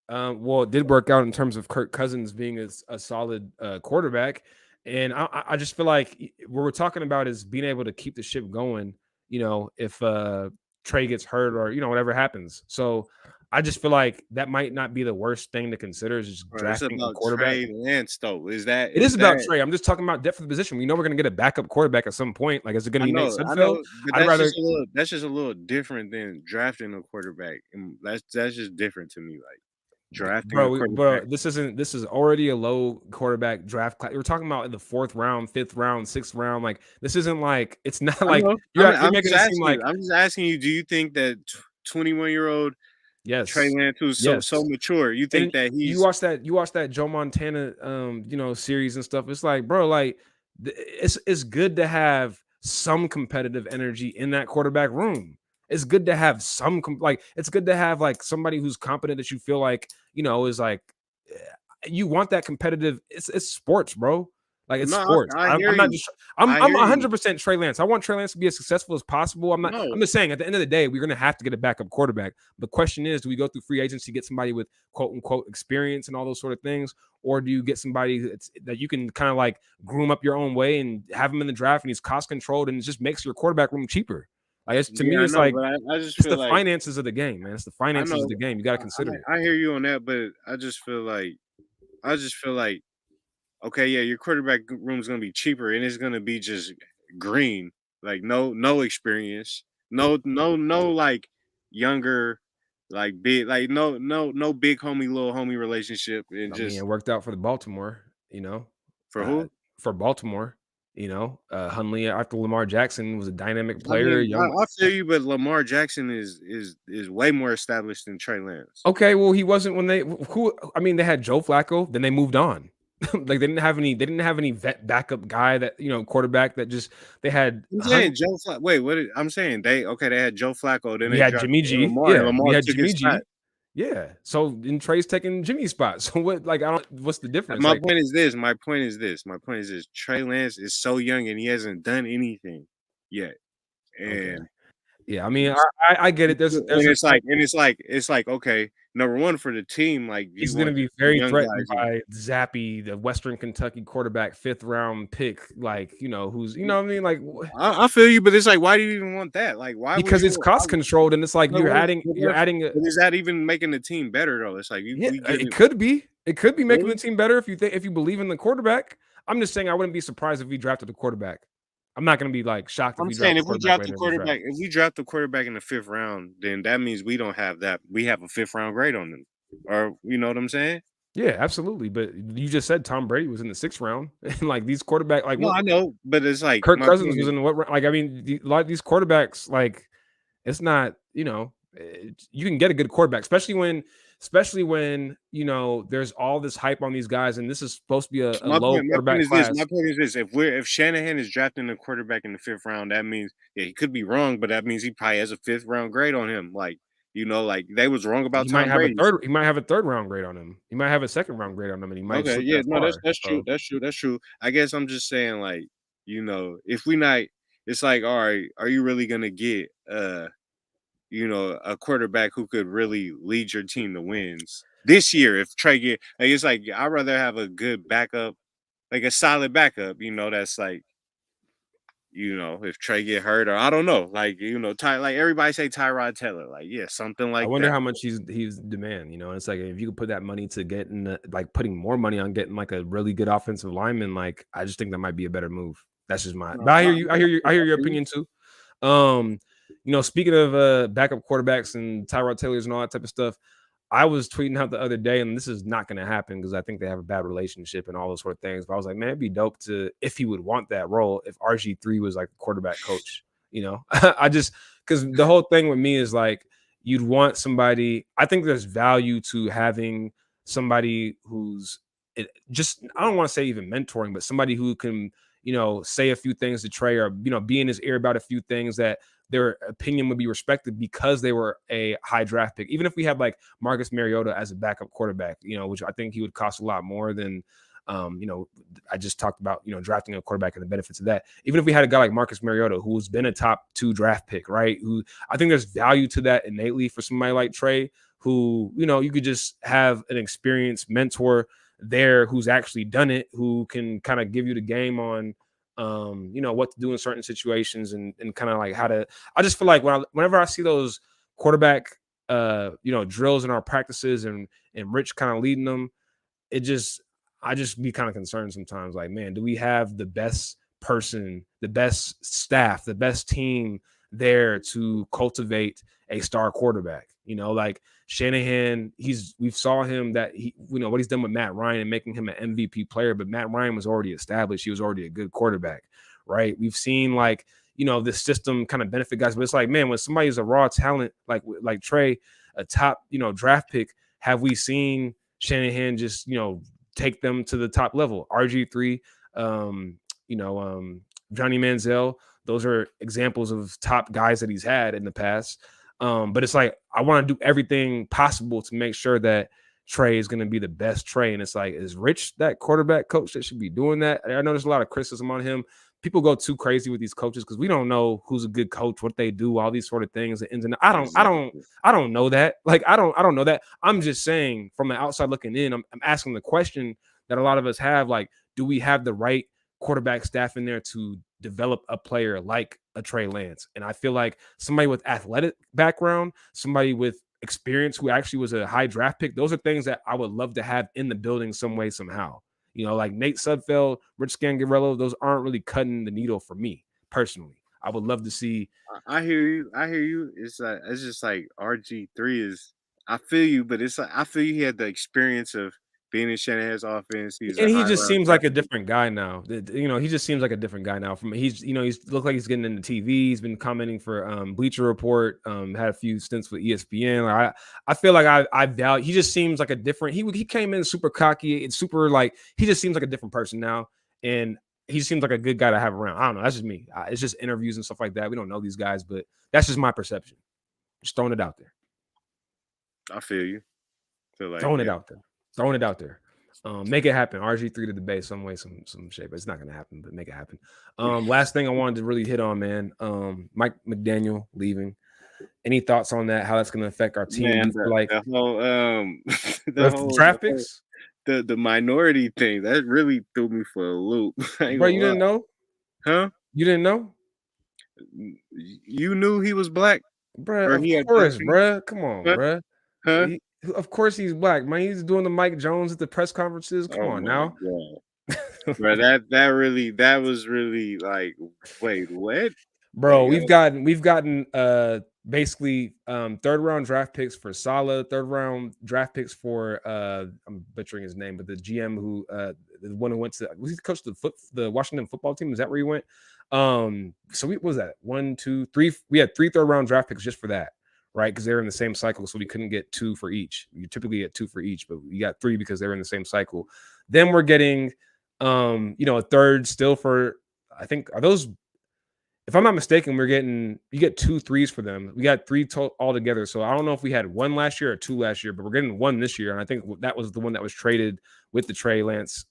it did work out in terms of Kirk Cousins being a solid quarterback, and I just feel like what we're talking about is being able to keep the ship going. If Trey gets hurt or whatever happens, so I just feel like that might not be the worst thing to consider is just Bro, it's drafting a about quarterback. Trey Lance though. It is Is about that Trey. I'm just talking about depth of the position. We know we're going to get a backup quarterback at some point. Like, is it going to be Nate I Sudfeld? know, but I'd rather, that's just a little different than drafting a quarterback. And that's just different to me. Like drafting a quarterback. this is already a low quarterback draft class. We're talking about in the fourth round, fifth round, sixth round. Like, this isn't like it's not I like know. you're I'm making just it seem asking you. like I'm just asking you. Do you think that 21-year-old Trey yes, Lance, who's so yes. mature, you And think that you he's watch that Joe Montana series and stuff. It's like, bro, like it's good to have some competitive energy in that quarterback room. It's good to have it's good to have like somebody who's competent that you feel like, is like you want that competitive. It's sports, bro. Like it's no? sports. I hear I'm not you. just. I I'm hear you. 100% Trey Lance. I want Trey Lance to be as successful as possible. I'm not. No, I'm just saying. At the end of the day, we're gonna have to get a backup quarterback. The question is, do we go through free agency, get somebody with quote unquote experience and all those sort of things, or do you get somebody that you can kind of like groom up your own way and have him in the draft and he's cost controlled and it just makes your quarterback room cheaper? Like to yeah, me, I it's know, like but I just it's feel the like finances of the game, man. It's the I finances of know. the game. You got to consider it. I hear you on that, but I just feel like okay, yeah, your quarterback room is gonna be cheaper and it's gonna be just green, like no experience, no like younger, like big, like no big homie little homie relationship, and I mean, it just worked out for the Baltimore. for Uh, who? for Baltimore. Huntley after Lamar Jackson was a dynamic I player, mean, young. I feel you, but Lamar Jackson is way more established than Trey Lance. Okay, well, he wasn't when they who I mean, they had Joe Flacco, then they moved on. Like they didn't have any vet backup guy that, quarterback that just they had I'm saying Joe Flacco. Wait, I'm saying they had Joe Flacco, then we they had drafted Jimmy G. Lamar, and Yeah, we Lamar had took his Jimmy spot. G. Yeah. So then Trey's taking Jimmy's spot. So what like I don't what's the difference? My Like point is this. My point is this. My point is this. Trey Lance is so young and he hasn't done anything yet. okay. And Yeah, I mean, I get it. There's and a it's like okay, number one for the team, like He's you gonna want be the very young threatened guys in. by Zappy, the Western Kentucky quarterback, 5th round pick, like, who's what I mean? Like I feel you, but it's like, why do you even want that? Like, why would because it's you? cost controlled and it's like But you're adding a but is that even making the team better though? It's like yeah, we get it it. could be. It could be making Really? the team better if you believe in the quarterback. I'm just saying I wouldn't be surprised if we drafted a quarterback. I'm not gonna be like shocked if I'm we saying draft a if we quarterback draft later the in this draft. quarterback, if we draft the quarterback in the 5th round, then that means we don't have that. We have a 5th round grade on them, or you know what I'm saying? Yeah, absolutely. But you just said Tom Brady was in the 6th round, and like these quarterback, like No, what I know, but it's like Kirk my Cousins point was is, in what? Like I mean, a lot of these quarterbacks, like it's not, you can get a good quarterback, especially when there's all this hype on these guys, and this is supposed to be a low my point quarterback is this. class. My point is this: if Shanahan is drafting a quarterback in the 5th round, that means he could be wrong, but that means he probably has a 5th round grade on him. Like like they was wrong about He might Tom have a Brady. third. He might have a 3rd round grade on him. He might have a 2nd round grade on him, and he might Okay, slip yeah, that no, far. that's true. So That's true. I guess I'm just saying, like, if we not, it's like, all right, are you really gonna get a quarterback who could really lead your team to wins this year? If Trey get, like, it's like I'd rather have a good backup, like a solid backup. That's like, if Trey get hurt or I don't know, like like everybody say Tyrod Taylor, like yeah, something I like wonder that. how much he's demand. It's like if you could put that money to getting like putting more money on getting like a really good offensive lineman, like I just think that might be a better move. That's just my. No, But I hear you. I hear your feel you. opinion too. Um, speaking of backup quarterbacks and Tyrod Taylors and all that type of stuff, I was tweeting out the other day, and this is not going to happen because I think they have a bad relationship and all those sort of things. But I was like, man, it'd be dope if he would want that role if RG3 was like a quarterback coach. I just because the whole thing with me is like you'd want somebody. I think there's value to having somebody who's just I don't want to say even mentoring, but somebody who can say a few things to Trey or be in his ear about a few things that their opinion would be respected because they were a high draft pick. Even if we had like Marcus Mariota as a backup quarterback, which I think he would cost a lot more than, I just talked about, drafting a quarterback and the benefits of that. Even if we had a guy like Marcus Mariota, who's been a top 2 draft pick, right? Who I think there's value to that innately for somebody like Trey, who, you could just have an experienced mentor there who's actually done it, who can kind of give you the game on, what to do in certain situations and kind of like how to. I just feel like whenever I see those quarterback, drills in our practices and Rich kind of leading them, I just be kind of concerned sometimes. Like, man, do we have the best person, the best staff, the best team there to cultivate a star quarterback? Like Shanahan, we've saw him that what he's done with Matt Ryan and making him an MVP player, but Matt Ryan was already established. He was already a good quarterback, right? We've seen like, this system kind of benefit guys, but it's like, man, when somebody's a raw talent, like Trey, a top, draft pick, have we seen Shanahan just, take them to the top level? RG3, Johnny Manziel, those are examples of top guys that he's had in the past. But it's like I want to do everything possible to make sure that Trey is going to be the best Trey. And it's like, is Rich that quarterback coach that should be doing that? I know there's a lot of criticism on him. People go too crazy with these coaches because we don't know who's a good coach, what they do, all these sort of things. And I don't know that. Like I don't know that. I'm just saying from the outside looking in, I'm asking the question that a lot of us have, like, do we have the right quarterback staff in there to develop a player like a Trey Lance? And I feel like somebody with athletic background, somebody with experience who actually was a high draft pick, those are things that I would love to have in the building some way, somehow. Like Nate Sudfeld, Rich Scangarello, those aren't really cutting the needle for me personally. I would love to see. I hear you. I hear you. It's just like RG3 is. I feel you, but it's like I feel he had the experience of being in Shanahan's offense. He's And a he high just round seems like draft a pick. different guy now. He just seems like a different guy now. From he's looked like he's getting into TV. He's been commenting for Bleacher Report. Had a few stints with ESPN. Like, I feel like I value. He just seems like a different. He came in super cocky and super like he just seems like a different person now. And he seems like a good guy to have around. I don't know. That's just me. It's just interviews and stuff like that. We don't know these guys, but that's just my perception. Just throwing it out there. I feel you. Feel like Throwing it out there. Throwing it out there. Make it happen. RG3 to the base, some way, some shape. It's not gonna happen, but make it happen. Last thing I wanted to really hit on, man. Mike McDaniel leaving. Any thoughts on that? How that's gonna affect our team? Man, Like the whole the draft picks, the minority thing that really threw me for a loop. I ain't bro. gonna You lie. didn't know? Huh? You didn't know, You knew he was black, bro? or Of he had black course, feet? bro. Come on, Huh? bro. Huh? Of course he's black, man. He's doing the Mike Jones at the press conferences. Come Oh on my now. god, bro! That was really like, wait, what? Bro, Like, we've gotten basically third round draft picks for Salah, third round draft picks for I'm butchering his name, but the GM who the one who went to was he the coach of the Washington football team? Is that where he went? So what was that? 1, 2, 3. We had 3 third round draft picks just for that, right? Because they were in the same cycle, so we couldn't get 2 for each. You typically get 2 for each, but we got 3 because they were in the same cycle. Then we're getting a third still for I think are those if I'm not mistaken, you get 2 threes for them. We got 3 altogether. So I don't know if we had 1 last year or 2 last year, but we're getting 1 this year. And I think that was the one that was traded with the Trey Lance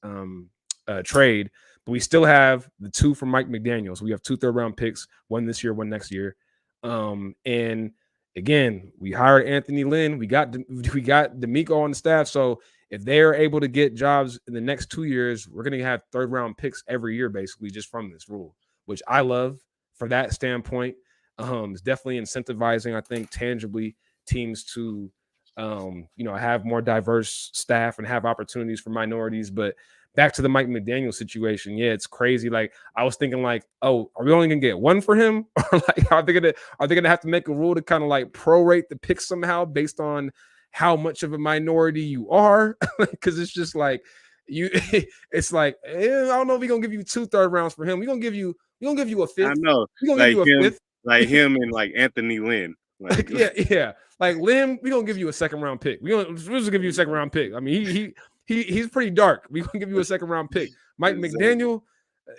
trade. But we still have the 2 from Mike McDaniel. So we have 2 third round picks, 1 this year, 1 next year. And again, we hired Anthony Lynn. We got D'Amico on the staff. So if they are able to get jobs in the next 2 years, we're going to have third round picks every year, basically, just from this rule, which I love. For that standpoint, it's definitely incentivizing, I think, tangibly teams to, have more diverse staff and have opportunities for minorities. But back to the Mike McDaniel situation, yeah, it's crazy. Like I was thinking, like, oh, are we only gonna get 1 for him, or like are they gonna have to make a rule to kind of like prorate the pick somehow based on how much of a minority you are? Because it's just like it's like I don't know if we're gonna give you 2 third rounds for him. We're gonna give you a I fifth. know, We're gonna give you a fifth. like him and like Anthony Lynn. Like, Yeah. Like Lim, we're gonna give you a second round pick. We're gonna give you a second round pick. I mean, he's pretty dark. We're gonna give you a second round pick. Mike McDaniel,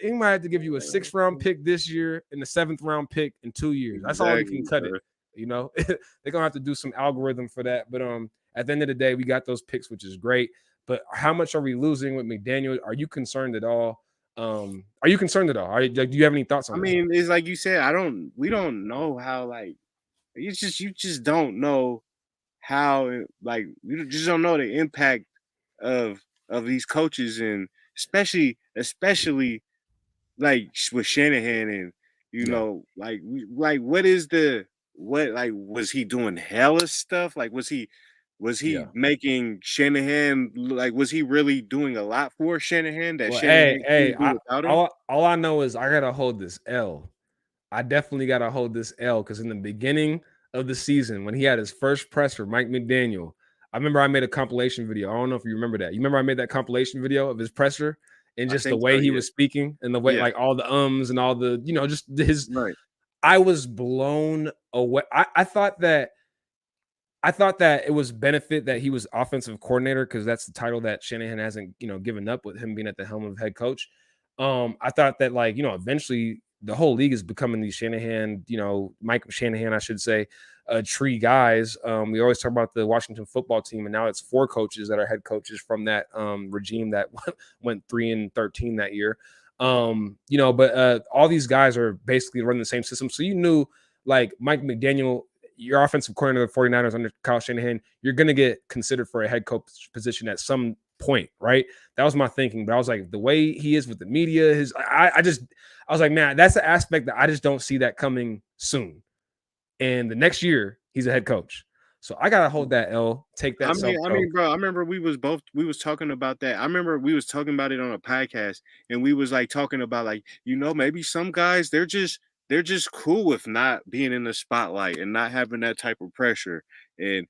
he might have to give you a 6th round pick this year and the 7th round pick in 2 years. That's all we can cut it. They're gonna have to do some algorithm for that. But at the end of the day, we got those picks, which is great. But how much are we losing with McDaniel? Are you concerned at all? Do you have any thoughts on that? I mean, it's like you said, we don't know how, like, you just don't know how, like, you just don't know the impact of these coaches, and especially like with Shanahan, and like was he doing hella stuff? Like was he making Shanahan, like, was he really doing a lot for Shanahan that Well, Shanahan hey, couldn't do without him? all I know is I gotta hold this L. I definitely gotta hold this L because in the beginning of the season, when he had his first presser, Mike McDaniel, I remember I made a compilation video. I don't know if you remember that. You remember I made that compilation video of his presser and I just the think way so, he yeah. was speaking and the way, Yeah. like all the ums and all the, just his. Right. I was blown away. I thought that it was benefit that he was offensive coordinator because that's the title that Shanahan hasn't, given up with him being at the helm of head coach. I thought that eventually the whole league is becoming these Shanahan, Mike Shanahan, I should say, tree guys. We always talk about the Washington football team, and now it's 4 coaches that are head coaches from that regime that went 3-13 that year. But all these guys are basically running the same system. So you knew, like, Mike McDaniel, your offensive coordinator of the 49ers under Kyle Shanahan, you're going to get considered for a head coach position at some point, right? That was my thinking. But I was like, the way he is with the media, I was like, man, that's an aspect that I just don't see that coming soon. And the next year, he's a head coach. So I gotta hold that L, take that. I mean, bro, I remember we was talking about that. I remember we was talking about it on a podcast, and we was like talking about, like, maybe some guys they're just cool with not being in the spotlight and not having that type of pressure, and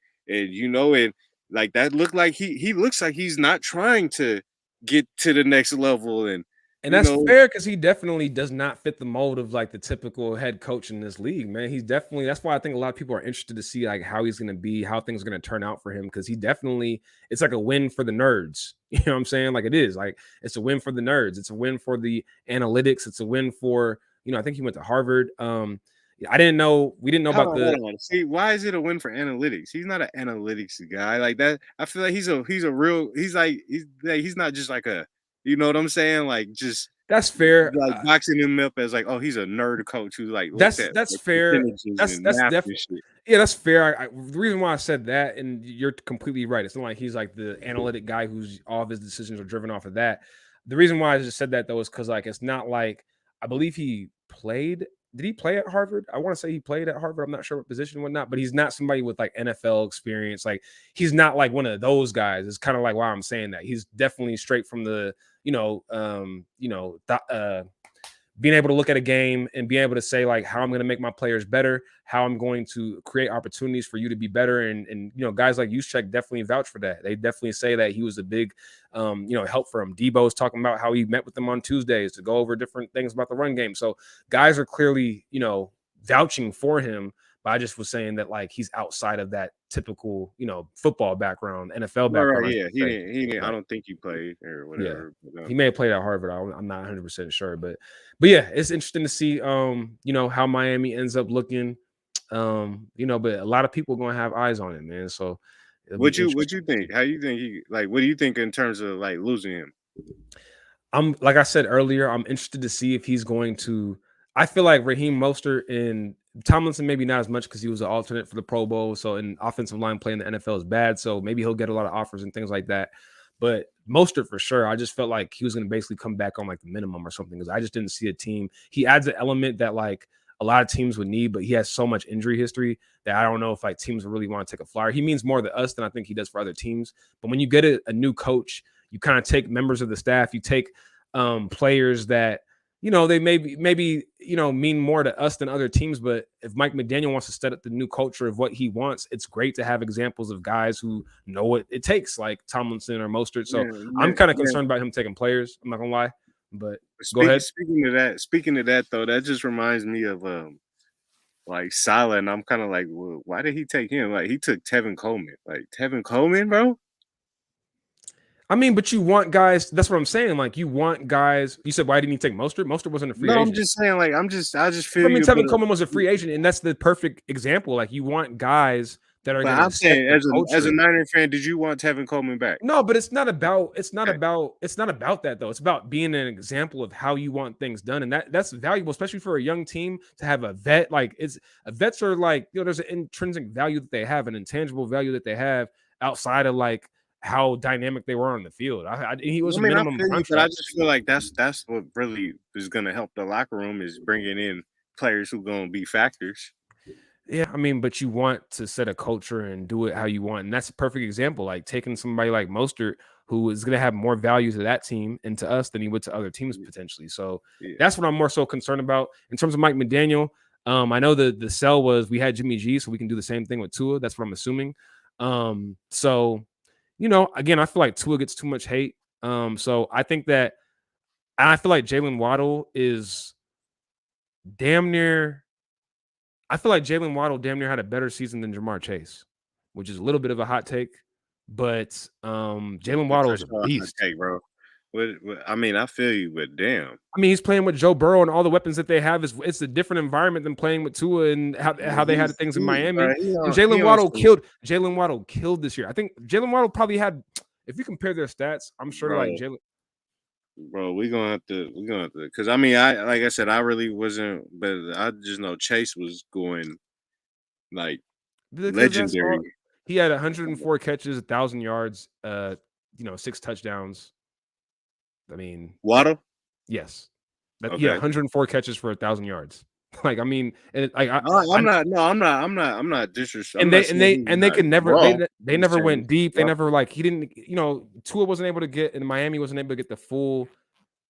like that looked like he looks like he's not trying to get to the next level, and And you that's know, fair because he definitely does not fit the mold of like the typical head coach in this league, man. He's definitely that's why I think a lot of people are interested to see like how he's gonna be, how things are gonna turn out for him. Cause he definitely it's like a win for the nerds. You know what I'm saying? Like it is like it's a win for the nerds, it's a win for the analytics, it's a win for I think he went to Harvard. I didn't know we didn't know hold about on, the hold on. See, why is it a win for analytics? He's not an analytics guy like that. I feel like he's a real he's not just like a you know what I'm saying? Like just that's fair. like boxing him up as like, oh, he's a nerd coach who like looks That's at that's like fair. percentages and That's math and definitely shit. yeah, that's fair. The reason why I said that, and you're completely right. It's not like he's like the analytic guy who's all of his decisions are driven off of that. The reason why I just said that though is because like it's not like I believe he played. Did he play at Harvard? I want to say he played at Harvard. I'm not sure what position and whatnot, but he's not somebody with like NFL experience. Like he's not like one of those guys. It's kind of like why I'm saying that. He's definitely straight from the, being able to look at a game and being able to say like how I'm going to make my players better, how I'm going to create opportunities for you to be better. And guys like Juszczyk definitely vouch for that. They definitely say that he was a big, help for him. Debo's talking about how he met with them on Tuesdays to go over different things about the run game. So guys are clearly, vouching for him. But I just was saying that like he's outside of that typical, football background, NFL background. Right, yeah. He didn't I Right. don't think he played or whatever. But, He may have played at Harvard. I'm not 100% sure, but yeah, it's interesting to see how Miami ends up looking. But a lot of people are going to have eyes on it, man. So it'll be what you interesting. think? How you think he like what do you think in terms of like losing him? I'm like I said earlier, I'm interested to see if he's going to. I feel like Raheem Mostert and Tomlinson maybe not as much because he was an alternate for the Pro Bowl. So an offensive line play in the NFL is bad. So maybe he'll get a lot of offers and things like that. But Mostert for sure, I just felt like he was going to basically come back on like the minimum or something because I just didn't see a team. He adds an element that like a lot of teams would need, but he has so much injury history that I don't know if like teams really want to take a flyer. He means more to us than I think he does for other teams. But when you get a new coach, you kind of take members of the staff, you take players that they maybe mean more to us than other teams. But if Mike McDaniel wants to set up the new culture of what he wants, it's great to have examples of guys who know what it takes, like Tomlinson or Mostert. So I'm kind of concerned about him taking players. I'm not gonna lie, but go ahead. Speaking of that though, that just reminds me of like Salah, and I'm kind of like, well, why did he take him? Like he took Tevin Coleman. Like Tevin Coleman, bro. I mean, but you want guys. That's what I'm saying. Like you want guys. You said why didn't he take Mostert? Mostert wasn't a free agent. I'm just saying. Like I just feel. I mean, Tevin Coleman was a free agent, and that's the perfect example. Like you want guys that are. But I'm saying, as a Niner fan, did you want Tevin Coleman back? No, but it's not about that though. It's about being an example of how you want things done, and that's valuable, especially for a young team to have a vet. Like vets are like there's an intrinsic value that they have, an intangible value that they have outside of like how dynamic they were on the field. He was a minimum contract. But I just feel like that's what really is going to help the locker room is bringing in players who going to be factors. Yeah, I mean, but you want to set a culture and do it how you want, and that's a perfect example. Like taking somebody like Mostert, who is going to have more value to that team and to us than he would to other teams potentially. So that's what I'm more so concerned about in terms of Mike McDaniel. I know the sell was we had Jimmy G, so we can do the same thing with Tua. That's what I'm assuming. So again, I feel like Tua gets too much hate. So I think that, and I feel like Jalen Waddle is damn near. I feel like Jalen Waddle damn near had a better season than Jamar Chase, which is a little bit of a hot take. But Jalen Waddle is a beast. Take, bro. I mean, I feel you, but damn. I mean, he's playing with Joe Burrow and all the weapons that they have. It's a different environment than playing with Tua and how they had things in Miami. And Jalen Waddle killed this year. I think Jalen Waddle probably had, if you compare their stats, I'm sure like Jalen. Bro, we're gonna have to because I mean, like I said, I really wasn't, but I just know Chase was going like legendary. He had 104 catches, 1,000 yards, 6 touchdowns. I mean, Waddle? Yes. He had 104 catches for 1,000 yards. Like, I mean, and like I'm not disrespectful. And they could never they never went deep. They never like he didn't, Tua wasn't able to get in Miami, wasn't able to get the full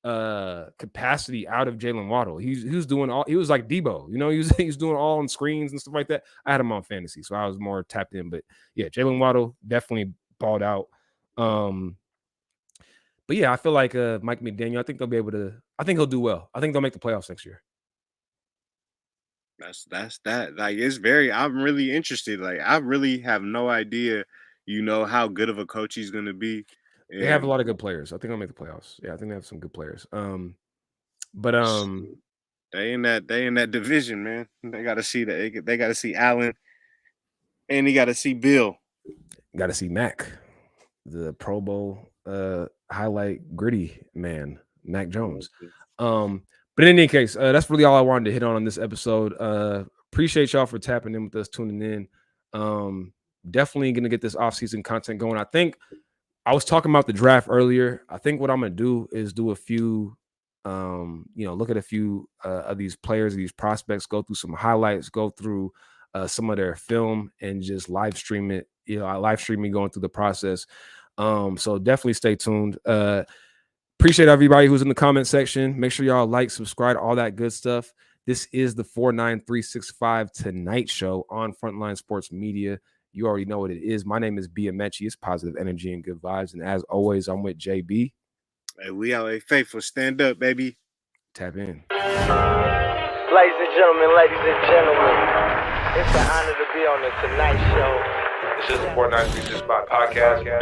capacity out of Jalen Waddle. He was doing all, he was like Debo, he was doing all on screens and stuff like that. I had him on fantasy, so I was more tapped in. But yeah, Jalen Waddle definitely balled out. But yeah, I feel like Mike McDaniel, I think they'll be able to. I think he'll do well. I think they'll make the playoffs next year. That's that. Like it's very. I'm really interested. Like I really have no idea. How good of a coach he's gonna be. They have a And lot of good players. I think they'll make the playoffs. Yeah, I think they have some good players. But they in that division, man. They got to see that. They got to see Allen, and he got to see Bill. got to see Mac, the Pro Bowl highlight gritty man, Mac Jones. But in any case, that's really all I wanted to hit on this episode. Appreciate y'all for tapping in with us, tuning in. Definitely gonna get this offseason content going. I think I was talking about the draft earlier. I think what I'm gonna do is do a few, look at a few of these players, these prospects, go through some highlights, go through some of their film, and just live stream it. I live stream me going through the process. So definitely stay tuned. Appreciate everybody who's in the comment section. Make sure y'all like, subscribe, all that good stuff. This is the 49365 Tonight Show on Frontline Sports Media. You already know what it is. My name is Biamechi. It's positive energy and good vibes. And as always, I'm with JB. Hey, we LA faithful. Stand up, baby. Tap in. Ladies and gentlemen, it's an honor to be on the Tonight Show. This is the 49365 podcast.